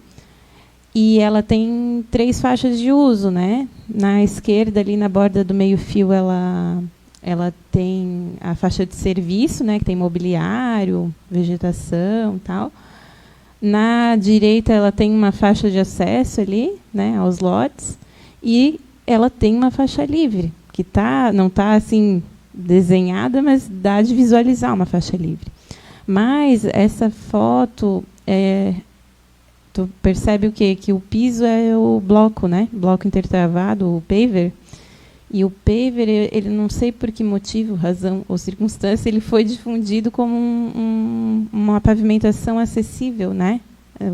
E ela tem 3 faixas de uso, né? Na esquerda, ali na borda do meio-fio, ela tem a faixa de serviço, né, que tem mobiliário, vegetação e tal. Na direita, ela tem uma faixa de acesso ali, né, aos lotes. E ela tem uma faixa livre, que não está assim, desenhada, mas dá de visualizar uma faixa livre. Mas essa foto, tu percebe o quê? Que o piso é o bloco, né? Bloco intertravado, o paver. E o paver, ele não sei por que motivo, razão ou circunstância, ele foi difundido como uma pavimentação acessível, né?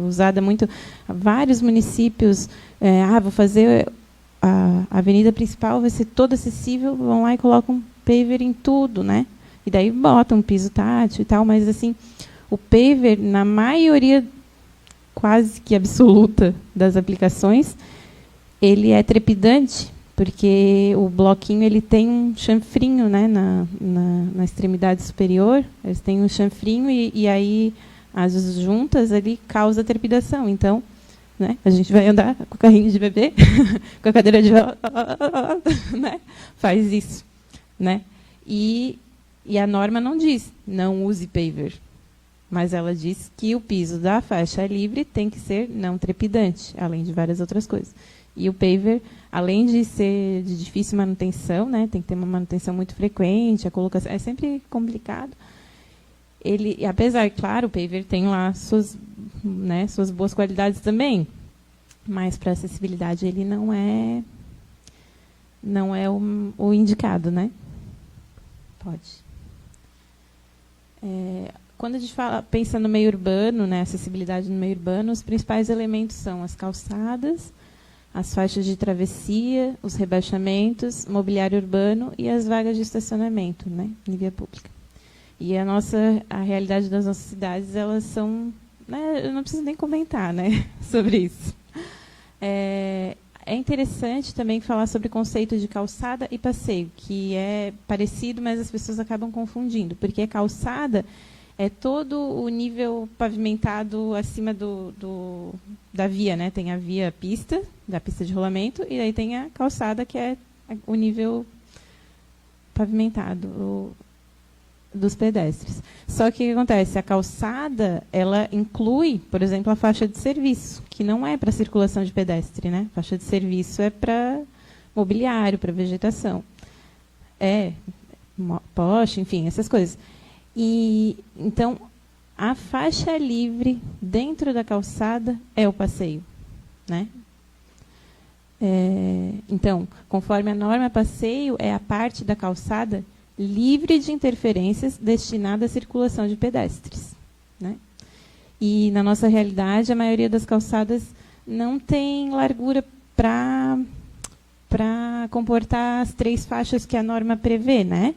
Usada muito. Vários municípios, vou fazer a avenida principal, vai ser toda acessível, vão lá e colocam paver em tudo, né? E daí botam um piso tátil e tal, mas assim, o paver, na maioria quase que absoluta das aplicações, ele é trepidante, porque o bloquinho ele tem um chanfrinho, né, na extremidade superior, eles têm um chanfrinho e aí as juntas ali causa trepidação. Então, né? A gente vai andar com o carrinho de bebê, com a cadeira de roda, né? Faz isso, né? E a norma não diz, não use paver, mas ela diz que o piso da faixa livre tem que ser não trepidante, além de várias outras coisas. E o paver, além de ser de difícil manutenção, né, tem que ter uma manutenção muito frequente, a colocação é sempre complicado. Ele, apesar, claro, o paver tem lá suas boas qualidades também, mas para acessibilidade ele não é o indicado, né? Pode. Quando a gente pensa no meio urbano, né, acessibilidade no meio urbano, os principais elementos são as calçadas, as faixas de travessia, os rebaixamentos, mobiliário urbano e as vagas de estacionamento, né, em via pública. E a realidade das nossas cidades, elas são, né, eu não preciso nem comentar, né, sobre isso. É interessante também falar sobre o conceito de calçada e passeio, que é parecido, mas as pessoas acabam confundindo, porque a calçada é todo o nível pavimentado acima da via, né? Tem a via pista, da pista de rolamento, e aí tem a calçada, que é o nível pavimentado dos pedestres. Só que o que acontece? A calçada, ela inclui, por exemplo, a faixa de serviço, que não é para circulação de pedestre, né? A faixa de serviço é para mobiliário, para vegetação. Poste, enfim, essas coisas. E então a faixa livre dentro da calçada é o passeio, né? Então, conforme a norma, passeio é a parte da calçada livre de interferências destinada à circulação de pedestres, né? E na nossa realidade a maioria das calçadas não tem largura para comportar as 3 faixas que a norma prevê, né?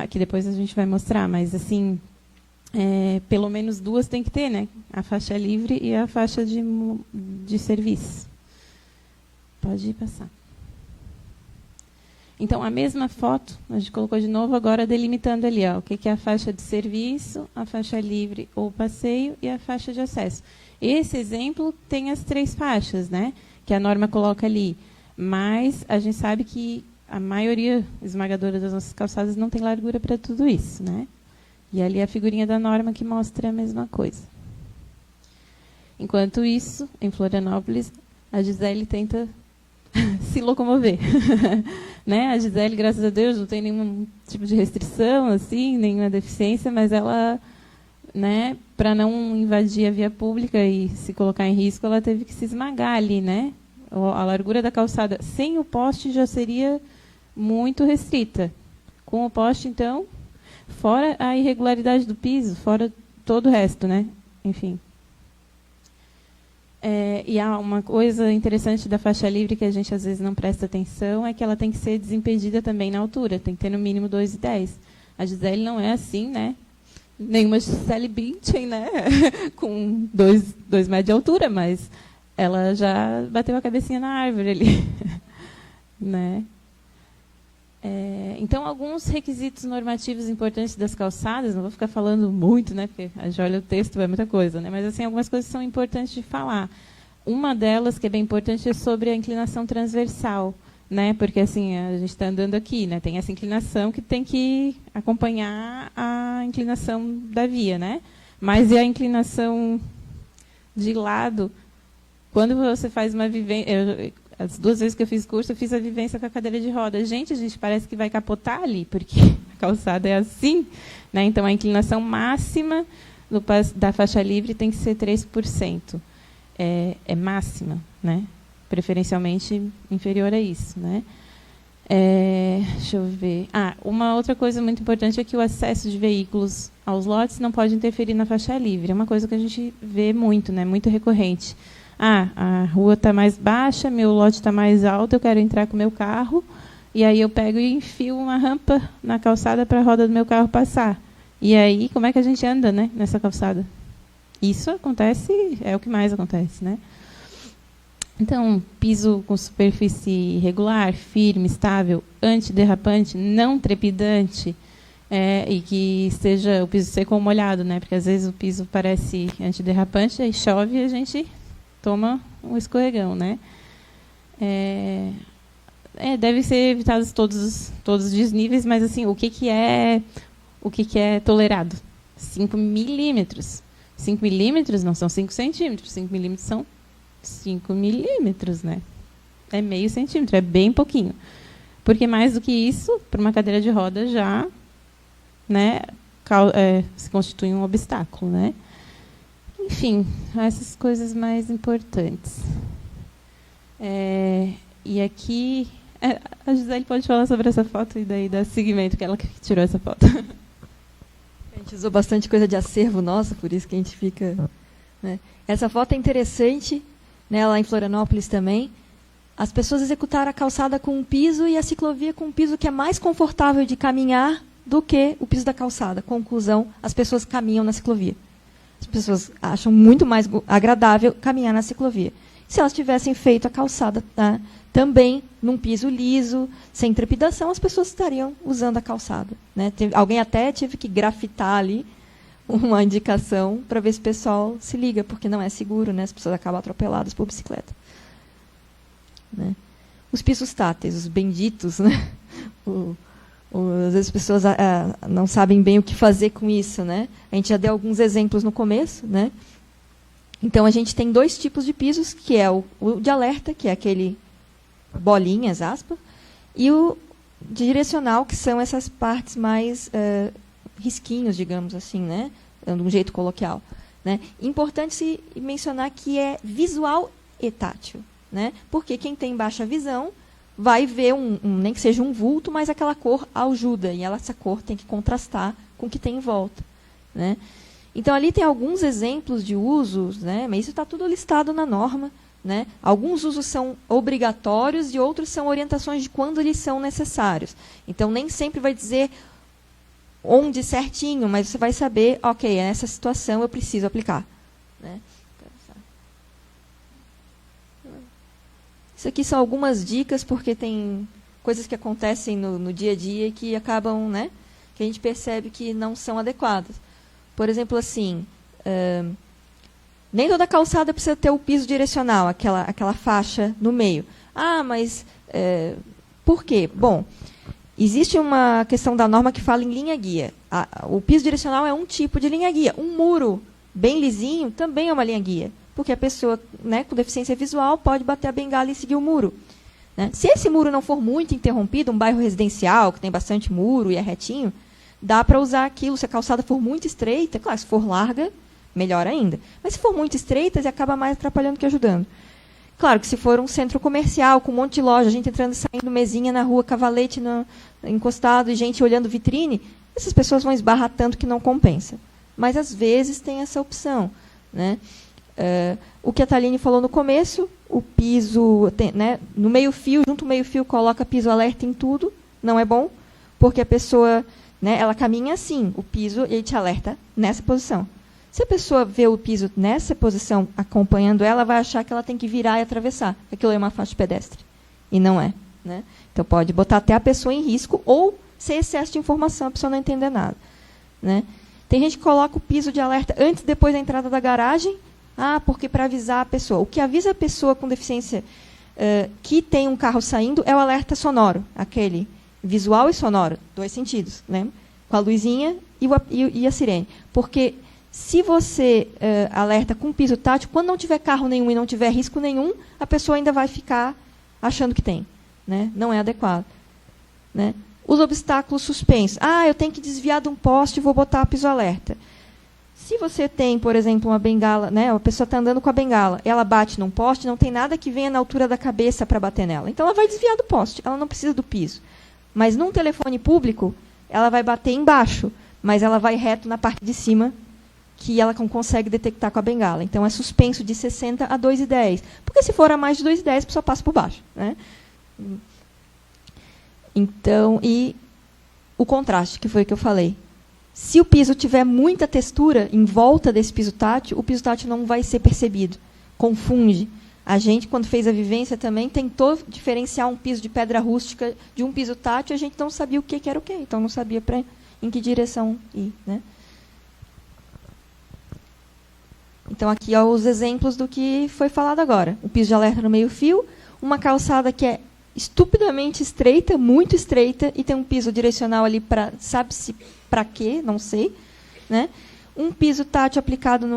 Que depois a gente vai mostrar, mas assim, pelo menos 2 tem que ter, né? A faixa livre e a faixa de serviço. Pode passar. Então, a mesma foto, a gente colocou de novo, agora delimitando ali, ó, o que é a faixa de serviço, a faixa livre ou passeio e a faixa de acesso. Esse exemplo tem as 3 faixas, né? Que a norma coloca ali, mas a gente sabe que a maioria esmagadora das nossas calçadas não tem largura para tudo isso, né? E ali a figurinha da norma que mostra a mesma coisa. Enquanto isso, em Florianópolis, a Gisele tenta se locomover. Né? A Gisele, graças a Deus, não tem nenhum tipo de restrição, assim, nenhuma deficiência, mas ela, né, para não invadir a via pública e se colocar em risco, ela teve que se esmagar ali, né? A largura da calçada sem o poste já seria muito restrita. Com o poste, então, fora a irregularidade do piso, fora todo o resto, né? Enfim. E há uma coisa interessante da faixa livre que a gente às vezes não presta atenção, é que ela tem que ser desimpedida também na altura, tem que ter no mínimo 2,10. A Gisele não é assim, né? Nenhuma Gisele Bündchen, né? Com 2 metros de altura, mas ela já bateu a cabecinha na árvore ali. Né? Então, alguns requisitos normativos importantes das calçadas, não vou ficar falando muito, né, porque a gente olha o texto, é muita coisa, né, mas assim, algumas coisas são importantes de falar. Uma delas, que é bem importante, é sobre a inclinação transversal, né, porque assim, a gente está andando aqui, né, tem essa inclinação que tem que acompanhar a inclinação da via, né, mas e a inclinação de lado, quando você faz uma vivência... As 2 vezes que eu fiz curso, eu fiz a vivência com a cadeira de roda. Gente, a gente parece que vai capotar ali, porque a calçada é assim, né? Então, a inclinação máxima da faixa livre tem que ser 3%. É máxima, né? Preferencialmente inferior a isso, né? Deixa eu ver. Uma outra coisa muito importante é que o acesso de veículos aos lotes não pode interferir na faixa livre. É uma coisa que a gente vê muito, né? Muito recorrente. A rua está mais baixa, meu lote está mais alto, eu quero entrar com o meu carro, e aí eu pego e enfio uma rampa na calçada para a roda do meu carro passar. E aí, como é que a gente anda, né, nessa calçada? Isso acontece, é o que mais acontece, né? Então, piso com superfície regular, firme, estável, antiderrapante, não trepidante, e que esteja o piso seco ou molhado, né? Porque às vezes o piso parece antiderrapante, aí chove e a gente toma um escorregão, né? Deve ser evitados todos os desníveis, mas assim, o que é tolerado? 5 milímetros. 5 milímetros não são 5 centímetros, 5 milímetros são 5 milímetros, né? É meio centímetro, é bem pouquinho. Porque mais do que isso, para uma cadeira de roda já, né, se constitui um obstáculo, né? Enfim, essas coisas mais importantes. E aqui, a Gisele pode falar sobre essa foto e daí dá seguimento, que ela que tirou essa foto. A gente usou bastante coisa de acervo nossa, por isso que a gente fica... Né? Essa foto é interessante, né, lá em Florianópolis também. As pessoas executaram a calçada com um piso e a ciclovia com um piso que é mais confortável de caminhar do que o piso da calçada. Conclusão, as pessoas caminham na ciclovia. As pessoas acham muito mais agradável caminhar na ciclovia. Se elas tivessem feito a calçada, tá, também num piso liso, sem trepidação, as pessoas estariam usando a calçada. Né? Alguém até teve que grafitar ali uma indicação para ver se o pessoal se liga, porque não é seguro, né? As pessoas acabam atropeladas por bicicleta. Né? Os pisos táteis, os benditos, né? Às vezes as pessoas não sabem bem o que fazer com isso. Né? A gente já deu alguns exemplos no começo. Né? Então, a gente tem 2 tipos de pisos, que é o de alerta, que é aquele bolinhas, aspas, e o direcional, que são essas partes mais risquinhos, digamos assim, né? De um jeito coloquial. Né? Importante se mencionar que é visual e tátil. Né? Porque quem tem baixa visão vai ver, nem que seja um vulto, mas aquela cor ajuda, e essa cor tem que contrastar com o que tem em volta. Né? Então, ali tem alguns exemplos de usos, né? Mas isso está tudo listado na norma. Né? Alguns usos são obrigatórios e outros são orientações de quando eles são necessários. Então, nem sempre vai dizer onde certinho, mas você vai saber, ok, nessa situação eu preciso aplicar. Né? Isso aqui são algumas dicas, porque tem coisas que acontecem no dia a dia que acabam, né, que a gente percebe que não são adequadas. Por exemplo, assim, nem toda calçada precisa ter o piso direcional, aquela faixa no meio. Ah, mas por quê? Bom, existe uma questão da norma que fala em linha-guia. O piso direcional é um tipo de linha-guia. Um muro bem lisinho também é uma linha-guia, porque a pessoa, né, com deficiência visual pode bater a bengala e seguir o muro. Né? Se esse muro não for muito interrompido, um bairro residencial, que tem bastante muro e é retinho, dá para usar aquilo. Se a calçada for muito estreita, claro, se for larga, melhor ainda. Mas se for muito estreita, você acaba mais atrapalhando que ajudando. Claro que se for um centro comercial, com um monte de loja, gente entrando e saindo, mesinha na rua, cavalete encostado e gente olhando vitrine, essas pessoas vão esbarrar tanto que não compensa. Mas, às vezes, tem essa opção. Né? O que a Thaline falou no começo, o piso, né, no meio-fio, junto ao meio-fio, coloca piso alerta em tudo, não é bom, porque a pessoa, né, ela caminha assim, o piso, e ele te alerta nessa posição. Se a pessoa vê o piso nessa posição, acompanhando ela, vai achar que ela tem que virar e atravessar. Aquilo é uma faixa de pedestre. E não é. Né? Então, pode botar até a pessoa em risco ou ser excesso de informação, a pessoa não entender nada. Né? Tem gente que coloca o piso de alerta antes e depois da entrada da garagem. Porque para avisar a pessoa. O que avisa a pessoa com deficiência que tem um carro saindo é o alerta sonoro. Aquele visual e sonoro, 2 sentidos. Né? Com a luzinha e a sirene. Porque se você alerta com piso tátil, quando não tiver carro nenhum e não tiver risco nenhum, a pessoa ainda vai ficar achando que tem. Né? Não é adequado. Né? Os obstáculos suspensos. Eu tenho que desviar de um poste e vou botar piso alerta. Se você tem, por exemplo, uma bengala, né, a pessoa está andando com a bengala, ela bate num poste, não tem nada que venha na altura da cabeça para bater nela. Então, ela vai desviar do poste, ela não precisa do piso. Mas, num telefone público, ela vai bater embaixo, mas ela vai reto na parte de cima, que ela não consegue detectar com a bengala. Então, é suspenso de 60 a 2,10. Porque, se for a mais de 2,10, a pessoa passa por baixo. Né? Então, e o contraste, que foi o que eu falei. Se o piso tiver muita textura em volta desse piso tátil, o piso tátil não vai ser percebido. Confunde. A gente, quando fez a vivência também, tentou diferenciar um piso de pedra rústica de um piso tátil, a gente não sabia o que era o quê. Então, não sabia em que direção ir. Né? Então, aqui ó, os exemplos do que foi falado agora. O piso de alerta no meio-fio, uma calçada que é estupidamente estreita, muito estreita, e tem um piso direcional ali para, sabe-se para quê, não sei, né? Um piso tátil aplicado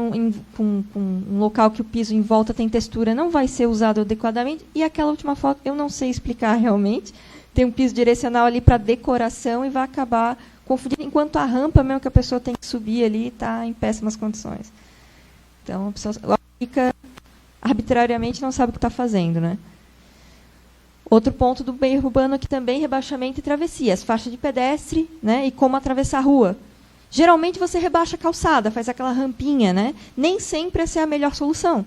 com um local que o piso em volta tem textura não vai ser usado adequadamente. E aquela última foto, eu não sei explicar realmente. Tem um piso direcional ali para decoração e vai acabar confundindo, enquanto a rampa mesmo que a pessoa tem que subir ali está em péssimas condições. Então, a pessoa fica arbitrariamente não sabe o que está fazendo, né? Outro ponto do meio urbano aqui também, rebaixamento e travessia, as faixas de pedestre, né, e como atravessar a rua. Geralmente você rebaixa a calçada, faz aquela rampinha, né? Nem sempre essa é a melhor solução.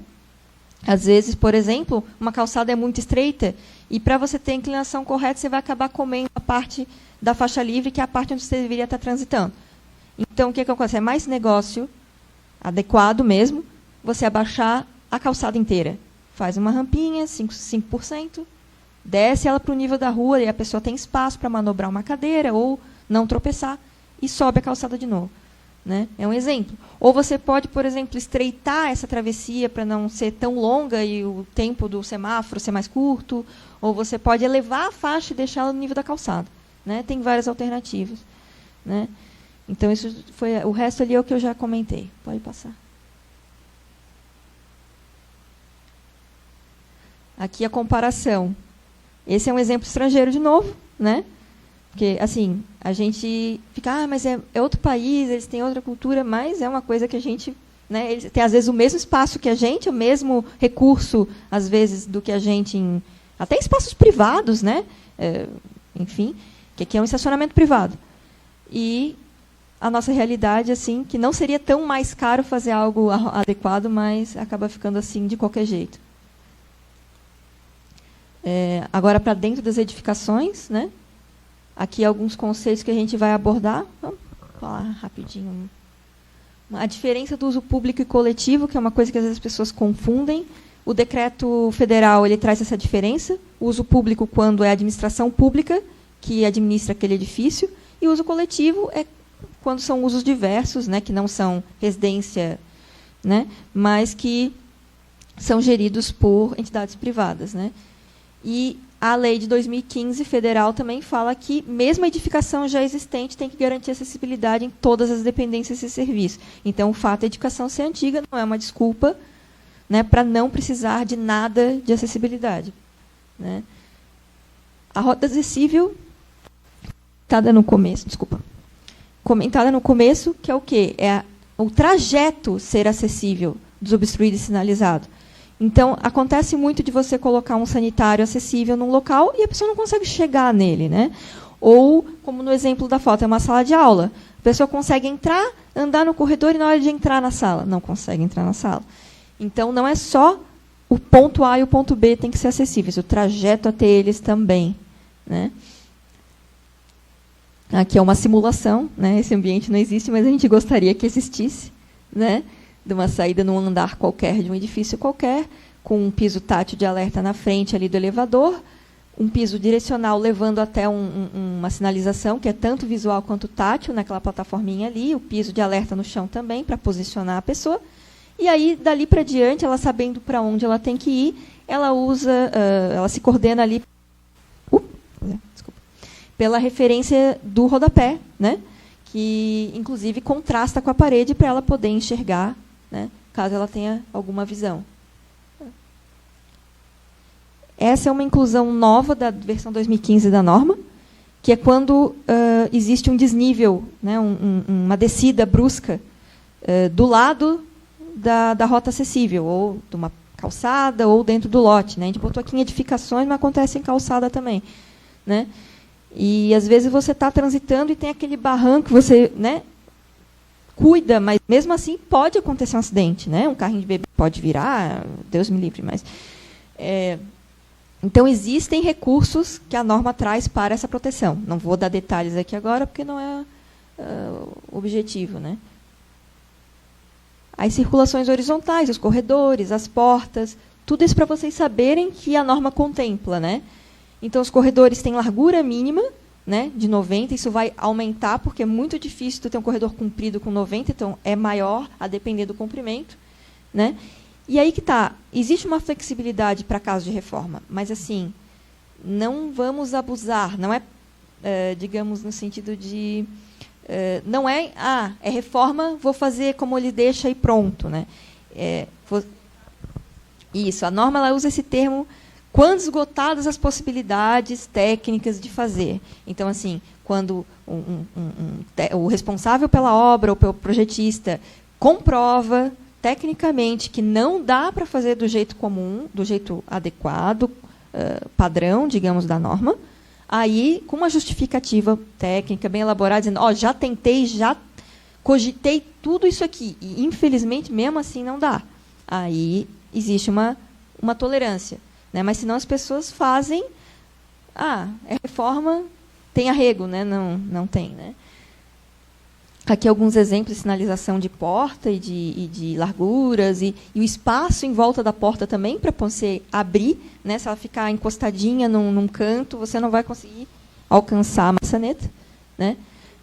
Às vezes, por exemplo, uma calçada é muito estreita e para você ter a inclinação correta, você vai acabar comendo a parte da faixa livre, que é a parte onde você deveria estar transitando. Então, o que acontece? É mais negócio adequado mesmo você abaixar a calçada inteira. Faz uma rampinha, 5%, desce ela para o nível da rua e a pessoa tem espaço para manobrar uma cadeira ou não tropeçar e sobe a calçada de novo. Né? É um exemplo. Ou você pode, por exemplo, estreitar essa travessia para não ser tão longa e o tempo do semáforo ser mais curto. Ou você pode elevar a faixa e deixá-la no nível da calçada. Né? Tem várias alternativas. Né? Então, isso foi, o resto ali é o que eu já comentei. Pode passar. Aqui a comparação. Esse é um exemplo estrangeiro de novo, né? Porque, assim, a gente fica, mas é outro país, eles têm outra cultura, mas é uma coisa que a gente... Né, eles têm, às vezes, o mesmo espaço que a gente, o mesmo recurso, às vezes, do que a gente... até em espaços privados, né? Enfim, que aqui é um estacionamento privado. E a nossa realidade, assim, que não seria tão mais caro fazer algo adequado, mas acaba ficando assim de qualquer jeito. Agora, para dentro das edificações, né? Aqui alguns conceitos que a gente vai abordar. Vamos falar rapidinho. A diferença do uso público e coletivo, que é uma coisa que às vezes as pessoas confundem. O decreto federal ele traz essa diferença. O uso público quando é a administração pública, que administra aquele edifício. E o uso coletivo é quando são usos diversos, né, que não são residência, né, mas que são geridos por entidades privadas. Né? E a lei de 2015 federal também fala que, mesmo a edificação já existente, tem que garantir acessibilidade em todas as dependências e serviços. Então, o fato da edificação ser antiga não é uma desculpa, né, para não precisar de nada de acessibilidade. Né? A rota acessível, comentada no começo, que é o quê? É o trajeto ser acessível, desobstruído e sinalizado. Então, acontece muito de você colocar um sanitário acessível num local e a pessoa não consegue chegar nele. Né? Ou, como no exemplo da foto, é uma sala de aula. A pessoa consegue entrar, andar no corredor e, na hora de entrar na sala, não consegue entrar na sala. Então, não é só o ponto A e o ponto B tem que ser acessíveis, o trajeto até eles também. Né? Aqui é uma simulação, né? Esse ambiente não existe, mas a gente gostaria que existisse. Né? De uma saída num andar qualquer, de um edifício qualquer, com um piso tátil de alerta na frente ali do elevador, um piso direcional levando até uma sinalização, que é tanto visual quanto tátil, naquela plataforminha ali, o piso de alerta no chão também, para posicionar a pessoa. E aí, dali para diante, ela sabendo para onde ela tem que ir, ela ela se coordena ali pela referência do rodapé, né? Que, inclusive, contrasta com a parede para ela poder enxergar, né, caso ela tenha alguma visão. Essa é uma inclusão nova da versão 2015 da norma, que é quando existe um desnível, né, uma descida brusca do lado da rota acessível, ou de uma calçada, ou dentro do lote. Né? A gente botou aqui em edificações, mas acontece em calçada também. Né? E, às vezes, você está transitando e tem aquele barranco que você... Né, cuida, mas mesmo assim pode acontecer um acidente, né? Um carrinho de bebê pode virar, Deus me livre, mas então existem recursos que a norma traz para essa proteção. Não vou dar detalhes aqui agora porque não é o objetivo, né? As circulações horizontais, os corredores, as portas, tudo isso para vocês saberem que a norma contempla, né? Então os corredores têm largura mínima, né, de 90, isso vai aumentar, porque é muito difícil tu ter um corredor comprido com 90, então é maior a depender do comprimento. né? E aí que está, existe uma flexibilidade para caso de reforma, mas assim, não vamos abusar, não é, digamos, no sentido de, não é, é reforma, vou fazer como ele deixa e pronto, né? Isso, a norma ela usa esse termo quando esgotadas as possibilidades técnicas de fazer. Então, assim, quando o responsável pela obra ou pelo projetista comprova tecnicamente que não dá para fazer do jeito comum, do jeito adequado, padrão, digamos, da norma, aí, com uma justificativa técnica bem elaborada, dizendo, já tentei, já cogitei tudo isso aqui, e, infelizmente, mesmo assim, não dá. Aí existe uma tolerância. Né? Mas, senão, as pessoas fazem... é reforma, tem arrego, né? Não tem, né? Aqui alguns exemplos de sinalização de porta e de larguras, e o espaço em volta da porta também, para você abrir, né? Se ela ficar encostadinha num canto, você não vai conseguir alcançar a maçaneta. Né?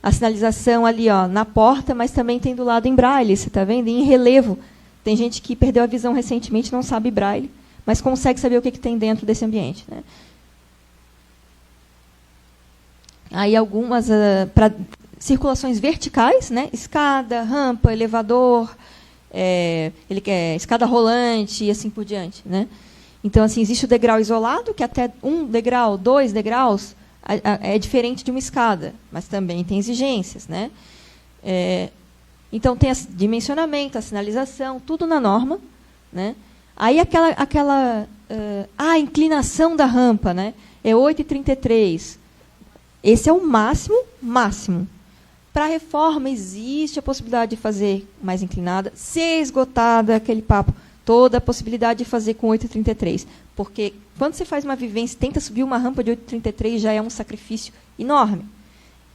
A sinalização ali na porta, mas também tem do lado em braille, você está vendo? E em relevo. Tem gente que perdeu a visão recentemente, não sabe braille, mas consegue saber o que tem dentro desse ambiente. Né? Aí algumas... para circulações verticais, né? Escada, rampa, elevador, escada rolante e assim por diante. Né? Então, assim, existe o degrau isolado, que até 1 degrau, 2 degraus, é diferente de uma escada, mas também tem exigências. Né? Então, tem dimensionamento, a sinalização, tudo na norma. Né? Aí, a inclinação da rampa, né? É 8,33. Esse é o máximo. Para a reforma, existe a possibilidade de fazer mais inclinada, ser esgotada, aquele papo, toda a possibilidade de fazer com 8,33. Porque quando você faz uma vivência, tenta subir uma rampa de 8,33, já é um sacrifício enorme.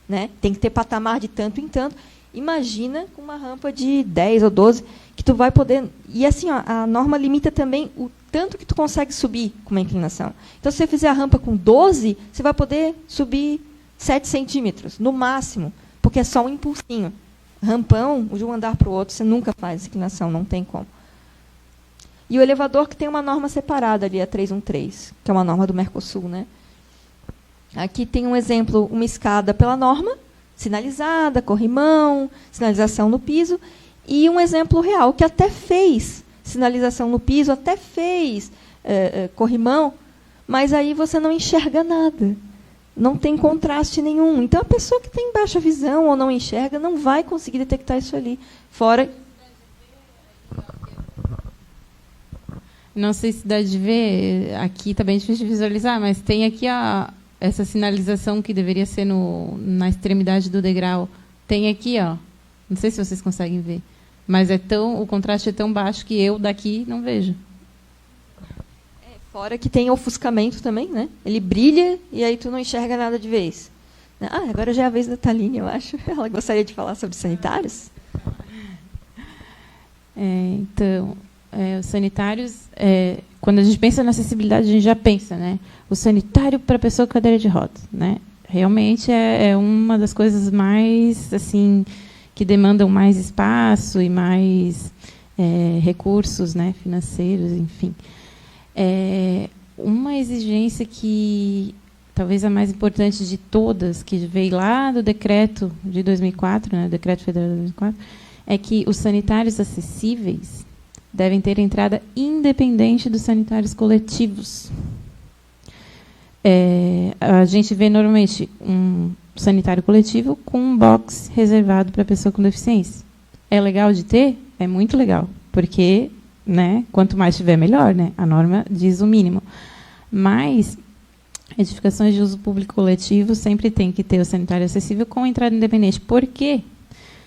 Né? Tem que ter patamar de tanto em tanto. Imagina com uma rampa de 10 ou 12, que tu vai poder... E assim, a norma limita também o tanto que tu consegue subir com uma inclinação. Então, se você fizer a rampa com 12, você vai poder subir 7 centímetros, no máximo, porque é só um impulsinho. Rampão, de um andar para o outro, você nunca faz inclinação, não tem como. E o elevador, que tem uma norma separada ali, a 313, que é uma norma do Mercosul. Né? Aqui tem um exemplo, uma escada pela norma, sinalizada, corrimão, sinalização no piso, e um exemplo real, que até fez sinalização no piso, até fez corrimão, mas aí você não enxerga nada. Não tem contraste nenhum. Então, a pessoa que tem baixa visão ou não enxerga não vai conseguir detectar isso ali. Fora... Não sei se dá de ver, aqui está bem difícil de visualizar, mas tem aqui essa sinalização que deveria ser na extremidade do degrau. Tem aqui, não sei se vocês conseguem ver, mas o contraste é tão baixo que eu daqui não vejo. Fora que tem ofuscamento também, né? Ele brilha e aí tu não enxerga nada de vez. Agora já é a vez da Thaline, eu acho. Ela gostaria de falar sobre sanitários. Então, os sanitários, quando a gente pensa na acessibilidade, a gente já pensa, né? O sanitário para a pessoa com cadeira de rodas, né? Realmente é uma das coisas mais, assim, que demandam mais espaço e mais recursos, né? Financeiros, enfim. Uma exigência que talvez a mais importante de todas, que veio lá do decreto de 2004, né, decreto federal de 2004, é que os sanitários acessíveis devem ter entrada independente dos sanitários coletivos. A gente vê normalmente um sanitário coletivo com um box reservado para a pessoa com deficiência. É legal de ter? É muito legal, porque... Né? Quanto mais tiver, melhor. Né? A norma diz o mínimo. Mas, edificações de uso público coletivo sempre tem que ter o sanitário acessível com entrada independente. Por quê?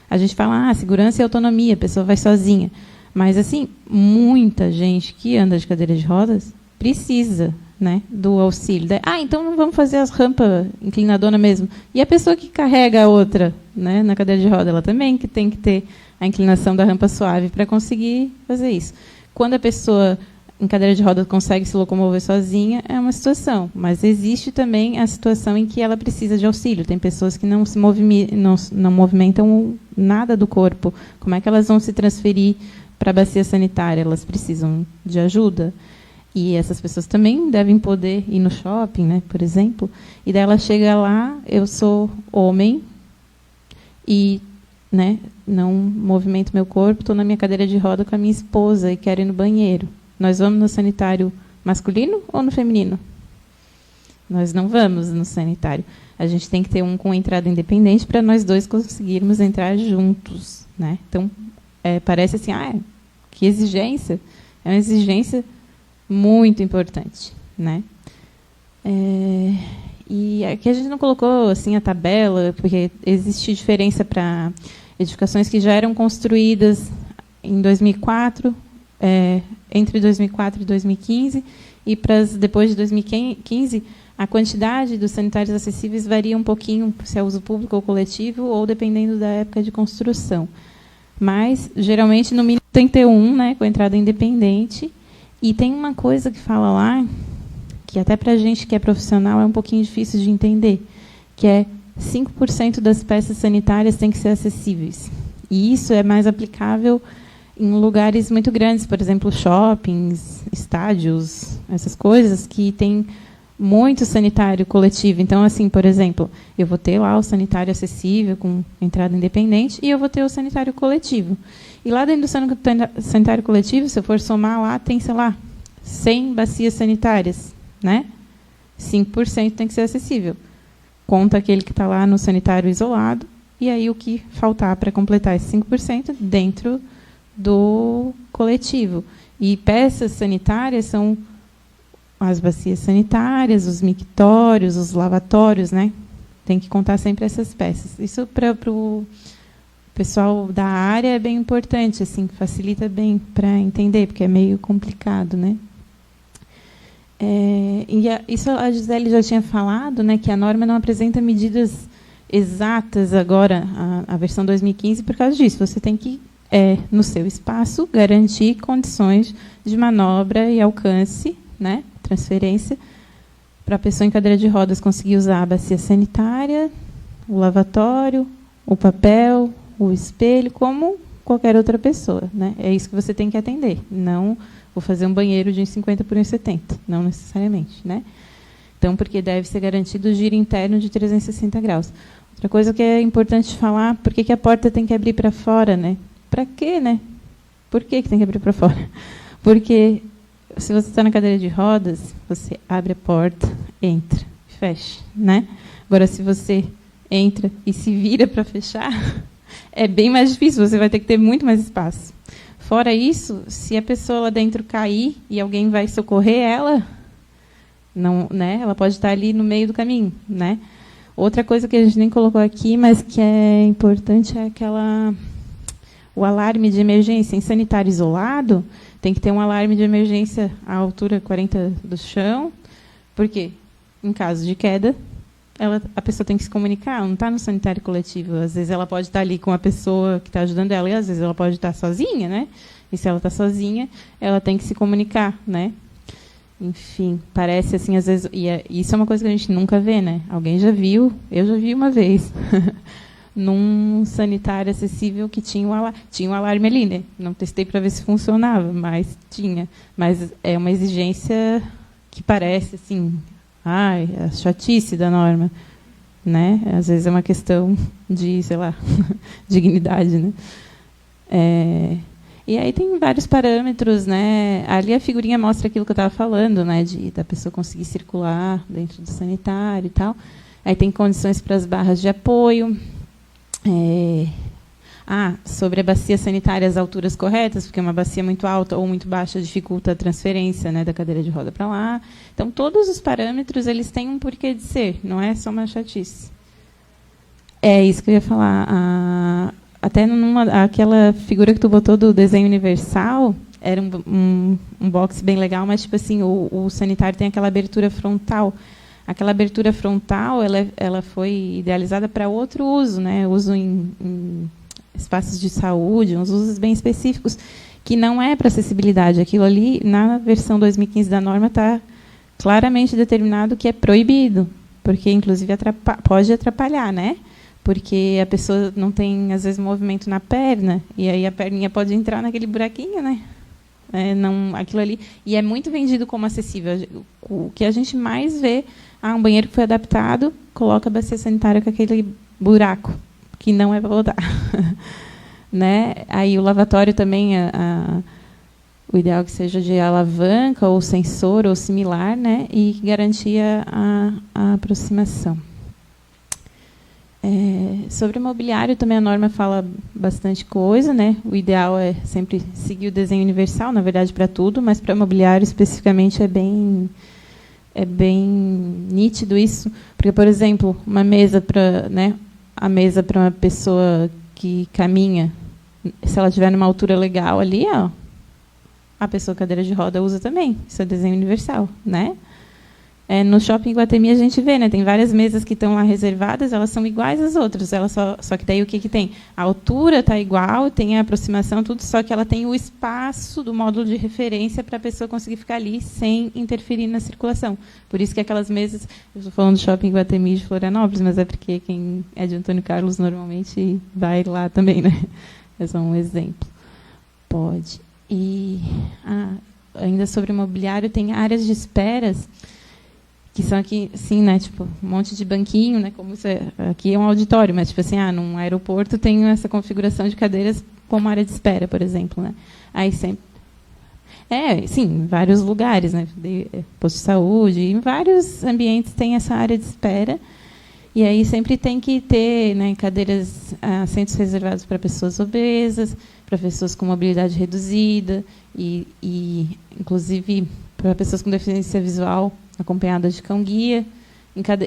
A gente fala, segurança e autonomia, a pessoa vai sozinha. Mas, assim, muita gente que anda de cadeira de rodas precisa, né, do auxílio. Então não vamos fazer as rampas inclinadona mesmo. E a pessoa que carrega a outra, né, na cadeira de roda, ela também que tem que ter a inclinação da rampa suave para conseguir fazer isso. Quando a pessoa em cadeira de roda consegue se locomover sozinha, é uma situação. Mas existe também a situação em que ela precisa de auxílio. Tem pessoas que não se não movimentam nada do corpo. Como é que elas vão se transferir para a bacia sanitária, elas precisam de ajuda. E essas pessoas também devem poder ir no shopping, né, por exemplo. E daí ela chega lá, eu sou homem e, né, não movimento meu corpo, estou na minha cadeira de roda com a minha esposa e quero ir no banheiro. Nós vamos no sanitário masculino ou no feminino? Nós não vamos no sanitário. A gente tem que ter um com entrada independente para nós dois conseguirmos entrar juntos, né? Então, parece assim, que exigência. É uma exigência muito importante, né? E aqui a gente não colocou assim a tabela, porque existe diferença para edificações que já eram construídas em 2004, entre 2004 e 2015, e para depois de 2015, a quantidade dos sanitários acessíveis varia um pouquinho, se é uso público ou coletivo, ou dependendo da época de construção. Mas, geralmente, no mínimo tem que ter um, né, com entrada independente. E tem uma coisa que fala lá, que até para a gente que é profissional é um pouquinho difícil de entender, que é 5% das peças sanitárias têm que ser acessíveis. E isso é mais aplicável em lugares muito grandes, por exemplo, shoppings, estádios, essas coisas que tem muito sanitário coletivo. Então, assim, por exemplo, eu vou ter lá o sanitário acessível com entrada independente e eu vou ter o sanitário coletivo. E lá dentro do sanitário coletivo, se eu for somar lá, tem, sei lá, 100 bacias sanitárias, né? 5% tem que ser acessível. Conta aquele que está lá no sanitário isolado, e aí o que faltar para completar esse 5% dentro do coletivo. E peças sanitárias são as bacias sanitárias, os mictórios, os lavatórios, né? Tem que contar sempre essas peças. Isso para o pessoal da área é bem importante, assim, facilita bem para entender, porque é meio complicado, né? Isso a Gisele já tinha falado, né, que a norma não apresenta medidas exatas agora, a versão 2015, por causa disso. Você tem que, no seu espaço, garantir condições de manobra e alcance, né, transferência, para a pessoa em cadeira de rodas conseguir usar a bacia sanitária, o lavatório, o papel, o espelho, como qualquer outra pessoa, né? É isso que você tem que atender. Não vou fazer um banheiro de 1,50 por 1,70, não necessariamente, né? Então, porque deve ser garantido o giro interno de 360 graus. Outra coisa que é importante falar, por que a porta tem que abrir para fora, né? Para quê, né? Por que tem que abrir para fora? Porque se você está na cadeira de rodas, você abre a porta, entra, fecha, né? Agora, se você entra e se vira para fechar, é bem mais difícil, você vai ter que ter muito mais espaço. Fora isso, se a pessoa lá dentro cair e alguém vai socorrer ela, não, né? Ela pode estar ali no meio do caminho, né? Outra coisa que a gente nem colocou aqui, mas que é importante, é o alarme de emergência. Em sanitário isolado, tem que ter um alarme de emergência à altura 40 do chão, porque, em caso de queda, a pessoa tem que se comunicar, não está no sanitário coletivo. Às vezes ela pode estar ali com a pessoa que está ajudando ela, e às vezes ela pode estar sozinha, né? E se ela está sozinha, ela tem que se comunicar, né? Enfim, parece assim, às vezes... isso é uma coisa que a gente nunca vê, né? Alguém já viu, eu já vi uma vez, num sanitário acessível que tinha um alarme ali, né? Não testei para ver se funcionava, mas tinha. Mas é uma exigência que parece, assim... a chatice da norma, né? Às vezes é uma questão de, sei lá, dignidade, né? E aí tem vários parâmetros, né? Ali a figurinha mostra aquilo que eu estava falando, né? Da pessoa conseguir circular dentro do sanitário e tal. Aí tem condições para as barras de apoio. Sobre a bacia sanitária, as alturas corretas, porque uma bacia muito alta ou muito baixa dificulta a transferência, né, da cadeira de roda para lá. Então, todos os parâmetros eles têm um porquê de ser, não é só uma chatice. É isso que eu ia falar. Até aquela figura que tu botou do desenho universal, era um box bem legal, mas tipo assim, o sanitário tem aquela abertura frontal. Aquela abertura frontal ela foi idealizada para outro uso, né? Uso em espaços de saúde, uns usos bem específicos, que não é para acessibilidade. Aquilo ali, na versão 2015 da norma, está claramente determinado que é proibido, porque, inclusive, pode atrapalhar, né? porque a pessoa não tem, às vezes, movimento na perna, e aí a perninha pode entrar naquele buraquinho, né? Não, aquilo ali. E é muito vendido como acessível. O que a gente mais vê, um banheiro que foi adaptado, coloca a bacia sanitária com aquele buraco, que não é para botar. Né? Aí o lavatório também, o ideal é que seja de alavanca, ou sensor, ou similar, né? E que garantia a aproximação. Sobre mobiliário, também a norma fala bastante coisa, né? O ideal é sempre seguir o desenho universal, na verdade, para tudo, mas para mobiliário, especificamente, é bem nítido isso. Porque, por exemplo, uma mesa para, né, a mesa para uma pessoa que caminha, se ela estiver numa altura legal ali, ó, a pessoa com cadeira de roda usa também. Isso é desenho universal, né? No Shopping Iguatemi a gente vê, né? Tem várias mesas que estão lá reservadas, elas são iguais às outras. Só que daí o que tem? A altura está igual, tem a aproximação, tudo, só que ela tem o espaço do módulo de referência para a pessoa conseguir ficar ali sem interferir na circulação. Por isso que aquelas mesas... Eu estou falando do Shopping Iguatemi de Florianópolis, mas é porque quem é de Antônio Carlos normalmente vai lá também, né? É só um exemplo. Pode. E ainda sobre mobiliário, tem áreas de esperas que são aqui, sim, né, tipo, um monte de banquinho, né, como aqui é um auditório, mas tipo assim, num aeroporto tem essa configuração de cadeiras como área de espera, por exemplo, né? Aí sempre sim, em vários lugares, né, posto de saúde, em vários ambientes tem essa área de espera. E aí sempre tem que ter, né, cadeiras, assentos reservados para pessoas obesas, para pessoas com mobilidade reduzida e inclusive para pessoas com deficiência visual acompanhadas de cão-guia.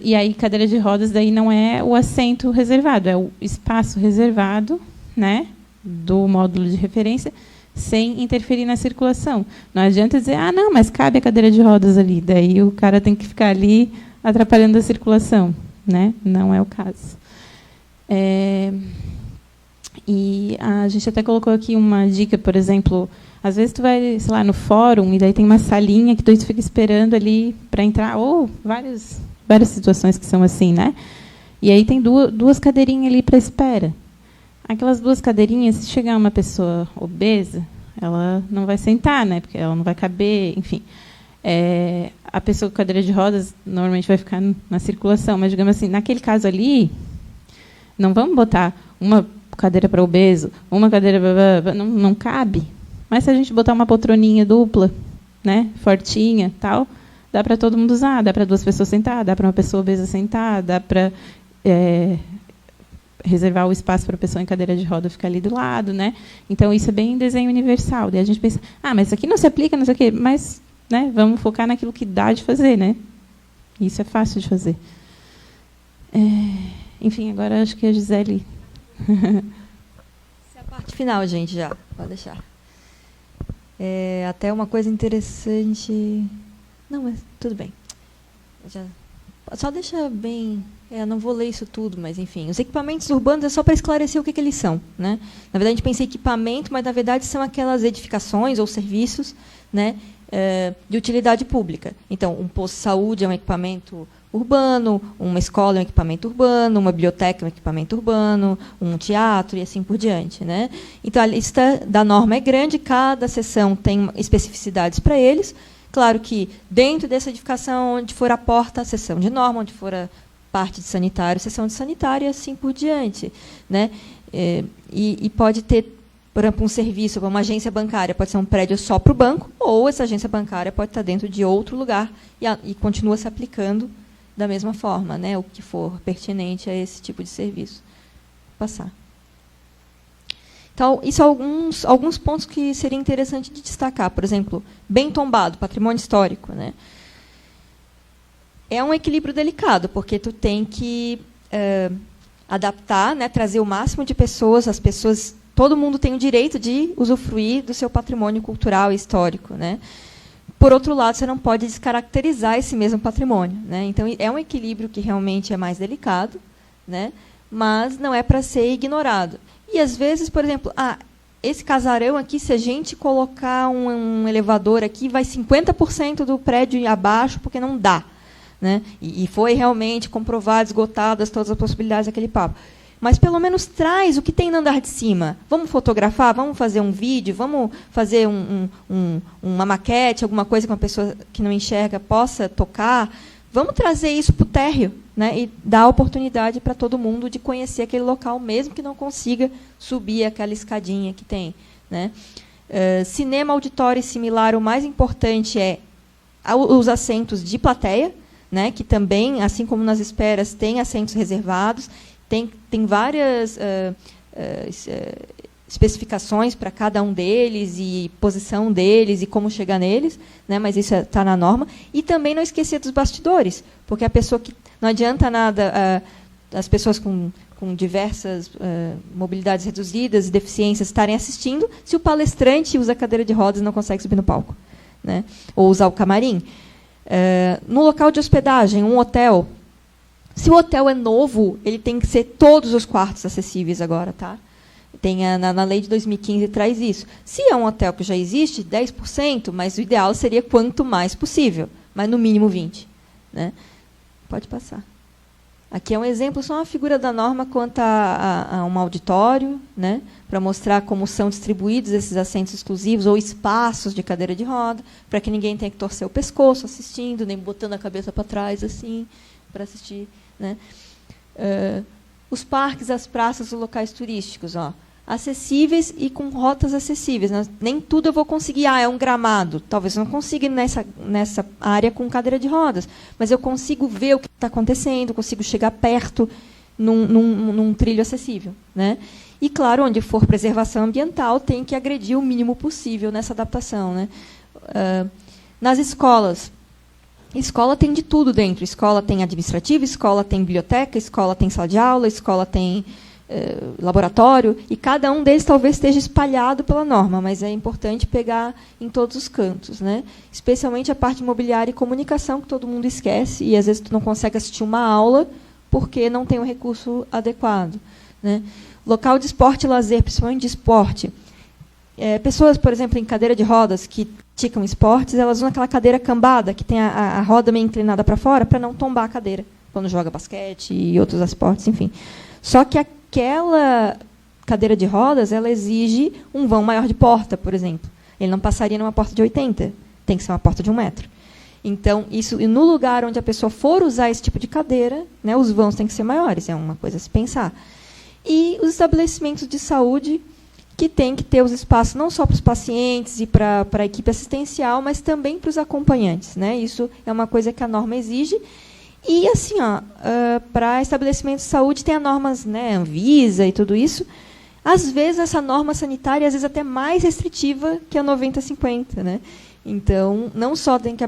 E aí cadeira de rodas daí não é o assento reservado, é o espaço reservado, né, do módulo de referência, sem interferir na circulação. Não adianta dizer, não, mas cabe a cadeira de rodas ali. Daí o cara tem que ficar ali atrapalhando a circulação. Né? Não é o caso. E a gente até colocou aqui uma dica, por exemplo, às vezes tu vai, sei lá, no fórum e daí tem uma salinha que tu fica esperando ali para entrar, ou várias situações que são assim, né? E aí tem duas cadeirinhas ali para espera. Aquelas duas cadeirinhas, se chegar uma pessoa obesa, ela não vai sentar, né? Porque ela não vai caber, enfim. A pessoa com cadeira de rodas normalmente vai ficar na circulação, mas, digamos assim, naquele caso ali, não vamos botar uma cadeira para obeso, uma cadeira para... Não cabe. Mas se a gente botar uma poltroninha dupla, né, fortinha, tal, dá para todo mundo usar, dá para duas pessoas sentar, dá para uma pessoa obesa sentar, dá para reservar o espaço para a pessoa em cadeira de roda ficar ali do lado, né? Então, isso é bem desenho universal. Daí a gente pensa, mas isso aqui não se aplica, não sei o quê, mas... Né, vamos focar naquilo que dá de fazer, né? Isso é fácil de fazer. Enfim, agora acho que a Gisele... Essa é a parte final, gente, já. Pode deixar. Até uma coisa interessante... Não, mas tudo bem. Só deixa bem... não vou ler isso tudo, mas, enfim. Os equipamentos urbanos é só para esclarecer o que eles são, né? Na verdade, a gente pensa em equipamento, mas, na verdade, são aquelas edificações ou serviços, né, de utilidade pública. Então, um posto de saúde é um equipamento urbano, uma escola é um equipamento urbano, uma biblioteca é um equipamento urbano, um teatro e assim por diante, né? Então, a lista da norma é grande, cada seção tem especificidades para eles. Claro que, dentro dessa edificação, onde for a porta, a seção de norma, onde for a parte de sanitário, seção de sanitário e assim por diante, né? E pode ter, por exemplo, um serviço, uma agência bancária, pode ser um prédio só para o banco, ou essa agência bancária pode estar dentro de outro lugar e continua se aplicando da mesma forma, né, o que for pertinente a esse tipo de serviço. Vou passar. Então, isso são alguns pontos que seria interessante de destacar. Por exemplo, bem tombado, patrimônio histórico, né? É um equilíbrio delicado, porque tu tem que adaptar, né, trazer o máximo de pessoas, as pessoas... Todo mundo tem o direito de usufruir do seu patrimônio cultural e histórico, né? Por outro lado, você não pode descaracterizar esse mesmo patrimônio, né? Então, é um equilíbrio que realmente é mais delicado, né? Mas não é para ser ignorado. E, às vezes, por exemplo, esse casarão aqui, se a gente colocar um elevador aqui, vai 50% do prédio abaixo, porque não dá, né? E foi realmente comprovado, esgotadas todas as possibilidades daquele papo. mas pelo menos traz o que tem no andar de cima. Vamos fotografar, vamos fazer um vídeo, vamos fazer uma maquete, alguma coisa que uma pessoa que não enxerga possa tocar. Vamos trazer isso para o térreo, né, e dar a oportunidade para todo mundo de conhecer aquele local, mesmo que não consiga subir aquela escadinha que tem. Né. Cinema, auditório e similar, o mais importante é os assentos de plateia, né, que também, assim como nas esperas, tem assentos reservados. Tem várias especificações para cada um deles, e posição deles, e como chegar neles, né, mas isso está na norma. E também não esquecer dos bastidores, porque a pessoa que não adianta nada as pessoas com diversas mobilidades reduzidas e deficiências estarem assistindo, se o palestrante usa cadeira de rodas e não consegue subir no palco, né, ou usar o camarim. No local de hospedagem, um hotel, se o hotel é novo, ele tem que ser todos os quartos acessíveis agora, tá? Tem na lei de 2015 traz isso. Se é um hotel que já existe, 10%, mas o ideal seria quanto mais possível, mas no mínimo 20%. Né? Pode passar. Aqui é um exemplo, só uma figura da norma quanto a um auditório, né? Para mostrar como são distribuídos esses assentos exclusivos ou espaços de cadeira de roda, para que ninguém tenha que torcer o pescoço assistindo, nem botando a cabeça para trás assim, para assistir. Né? Os parques, as praças, os locais turísticos, ó, acessíveis e com rotas acessíveis. Né? Nem tudo eu vou conseguir. É um gramado. Talvez eu não consiga ir nessa área com cadeira de rodas, mas eu consigo ver o que está acontecendo, consigo chegar perto num trilho acessível. Né? E, claro, onde for preservação ambiental, tem que agredir o mínimo possível nessa adaptação. Né? Nas escolas, escola tem de tudo dentro. Escola tem administrativa, escola tem biblioteca, escola tem sala de aula, escola tem laboratório, e cada um deles talvez esteja espalhado pela norma, mas é importante pegar em todos os cantos. Né? Especialmente a parte imobiliária e comunicação, que todo mundo esquece, e às vezes tu não consegue assistir uma aula porque não tem um recurso adequado. Né? Local de esporte e lazer, principalmente de esporte. Pessoas, por exemplo, em cadeira de rodas, que praticam esportes, elas usam aquela cadeira cambada, que tem a roda meio inclinada para fora, para não tombar a cadeira, quando joga basquete e outros esportes, enfim. Só que aquela cadeira de rodas, ela exige um vão maior de porta, por exemplo. Ele não passaria numa porta de 80, tem que ser uma porta de 1 metro. Então, isso, e no lugar onde a pessoa for usar esse tipo de cadeira, né, os vãos têm que ser maiores, é uma coisa a se pensar. E os estabelecimentos de saúde, que tem que ter os espaços não só para os pacientes e para a equipe assistencial, mas também para os acompanhantes. Né? Isso é uma coisa que a norma exige. E, assim, para estabelecimentos de saúde, tem as normas, né, Anvisa e tudo isso. Às vezes, essa norma sanitária, às vezes, até mais restritiva que a 90/50. Né? Então, não só tem que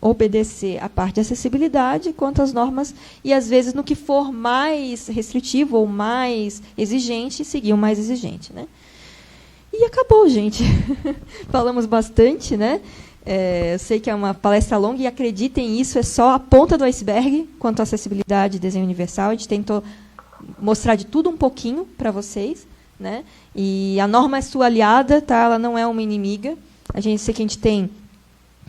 obedecer a parte de acessibilidade, quanto as normas, e, às vezes, no que for mais restritivo ou mais exigente, seguir o mais exigente. Né? E acabou, gente. Falamos bastante, né? Eu sei que é uma palestra longa, e acreditem, isso é só a ponta do iceberg quanto à acessibilidade e desenho universal. A gente tentou mostrar de tudo um pouquinho para vocês. Né? E a norma é sua aliada, tá? Ela não é uma inimiga. A gente sei que a gente tem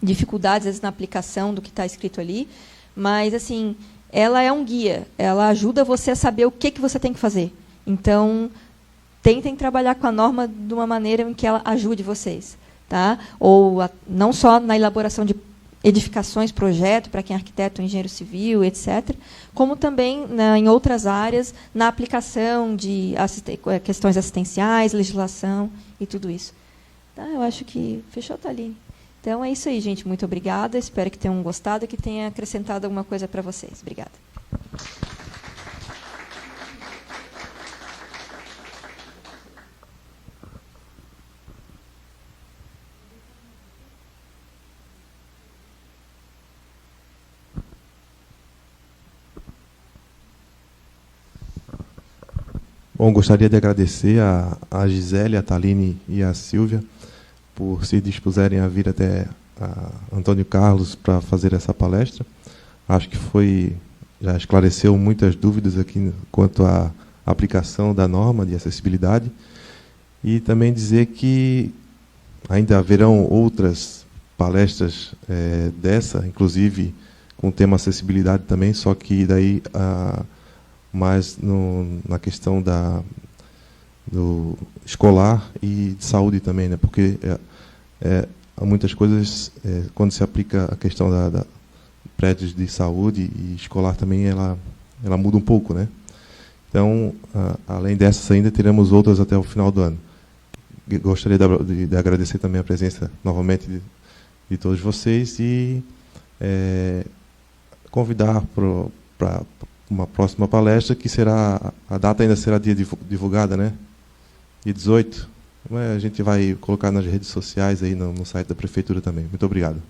dificuldades, às vezes, na aplicação do que está escrito ali, mas, assim, ela é um guia. Ela ajuda você a saber o que você tem que fazer. Então, tentem trabalhar com a norma de uma maneira em que ela ajude vocês. Tá? Ou não só na elaboração de edificações, projeto, para quem é arquiteto, engenheiro civil, etc., como também em outras áreas, na aplicação de questões assistenciais, legislação e tudo isso. Tá? Eu acho que fechou, Thaline. Então, é isso aí, gente. Muito obrigada. Espero que tenham gostado e que tenha acrescentado alguma coisa para vocês. Obrigada. Bom, gostaria de agradecer a Gisele, a Thaline e a Silvia por se dispuserem a vir até a Antônio Carlos para fazer essa palestra. Acho que já esclareceu muitas dúvidas aqui quanto à aplicação da norma de acessibilidade. E também dizer que ainda haverão outras palestras dessa, inclusive com o tema acessibilidade também, só que daí mas na questão do escolar e de saúde também, né? Porque há muitas coisas, quando se aplica a questão da prédios de saúde e escolar também, ela muda um pouco, né? Então, além dessas ainda, teremos outras até o final do ano. Gostaria de agradecer também a presença, novamente, de todos vocês e convidar para uma próxima palestra, que será, a data ainda será divulgada, né? Dia 18. A gente vai colocar nas redes sociais, aí no site da Prefeitura também. Muito obrigado.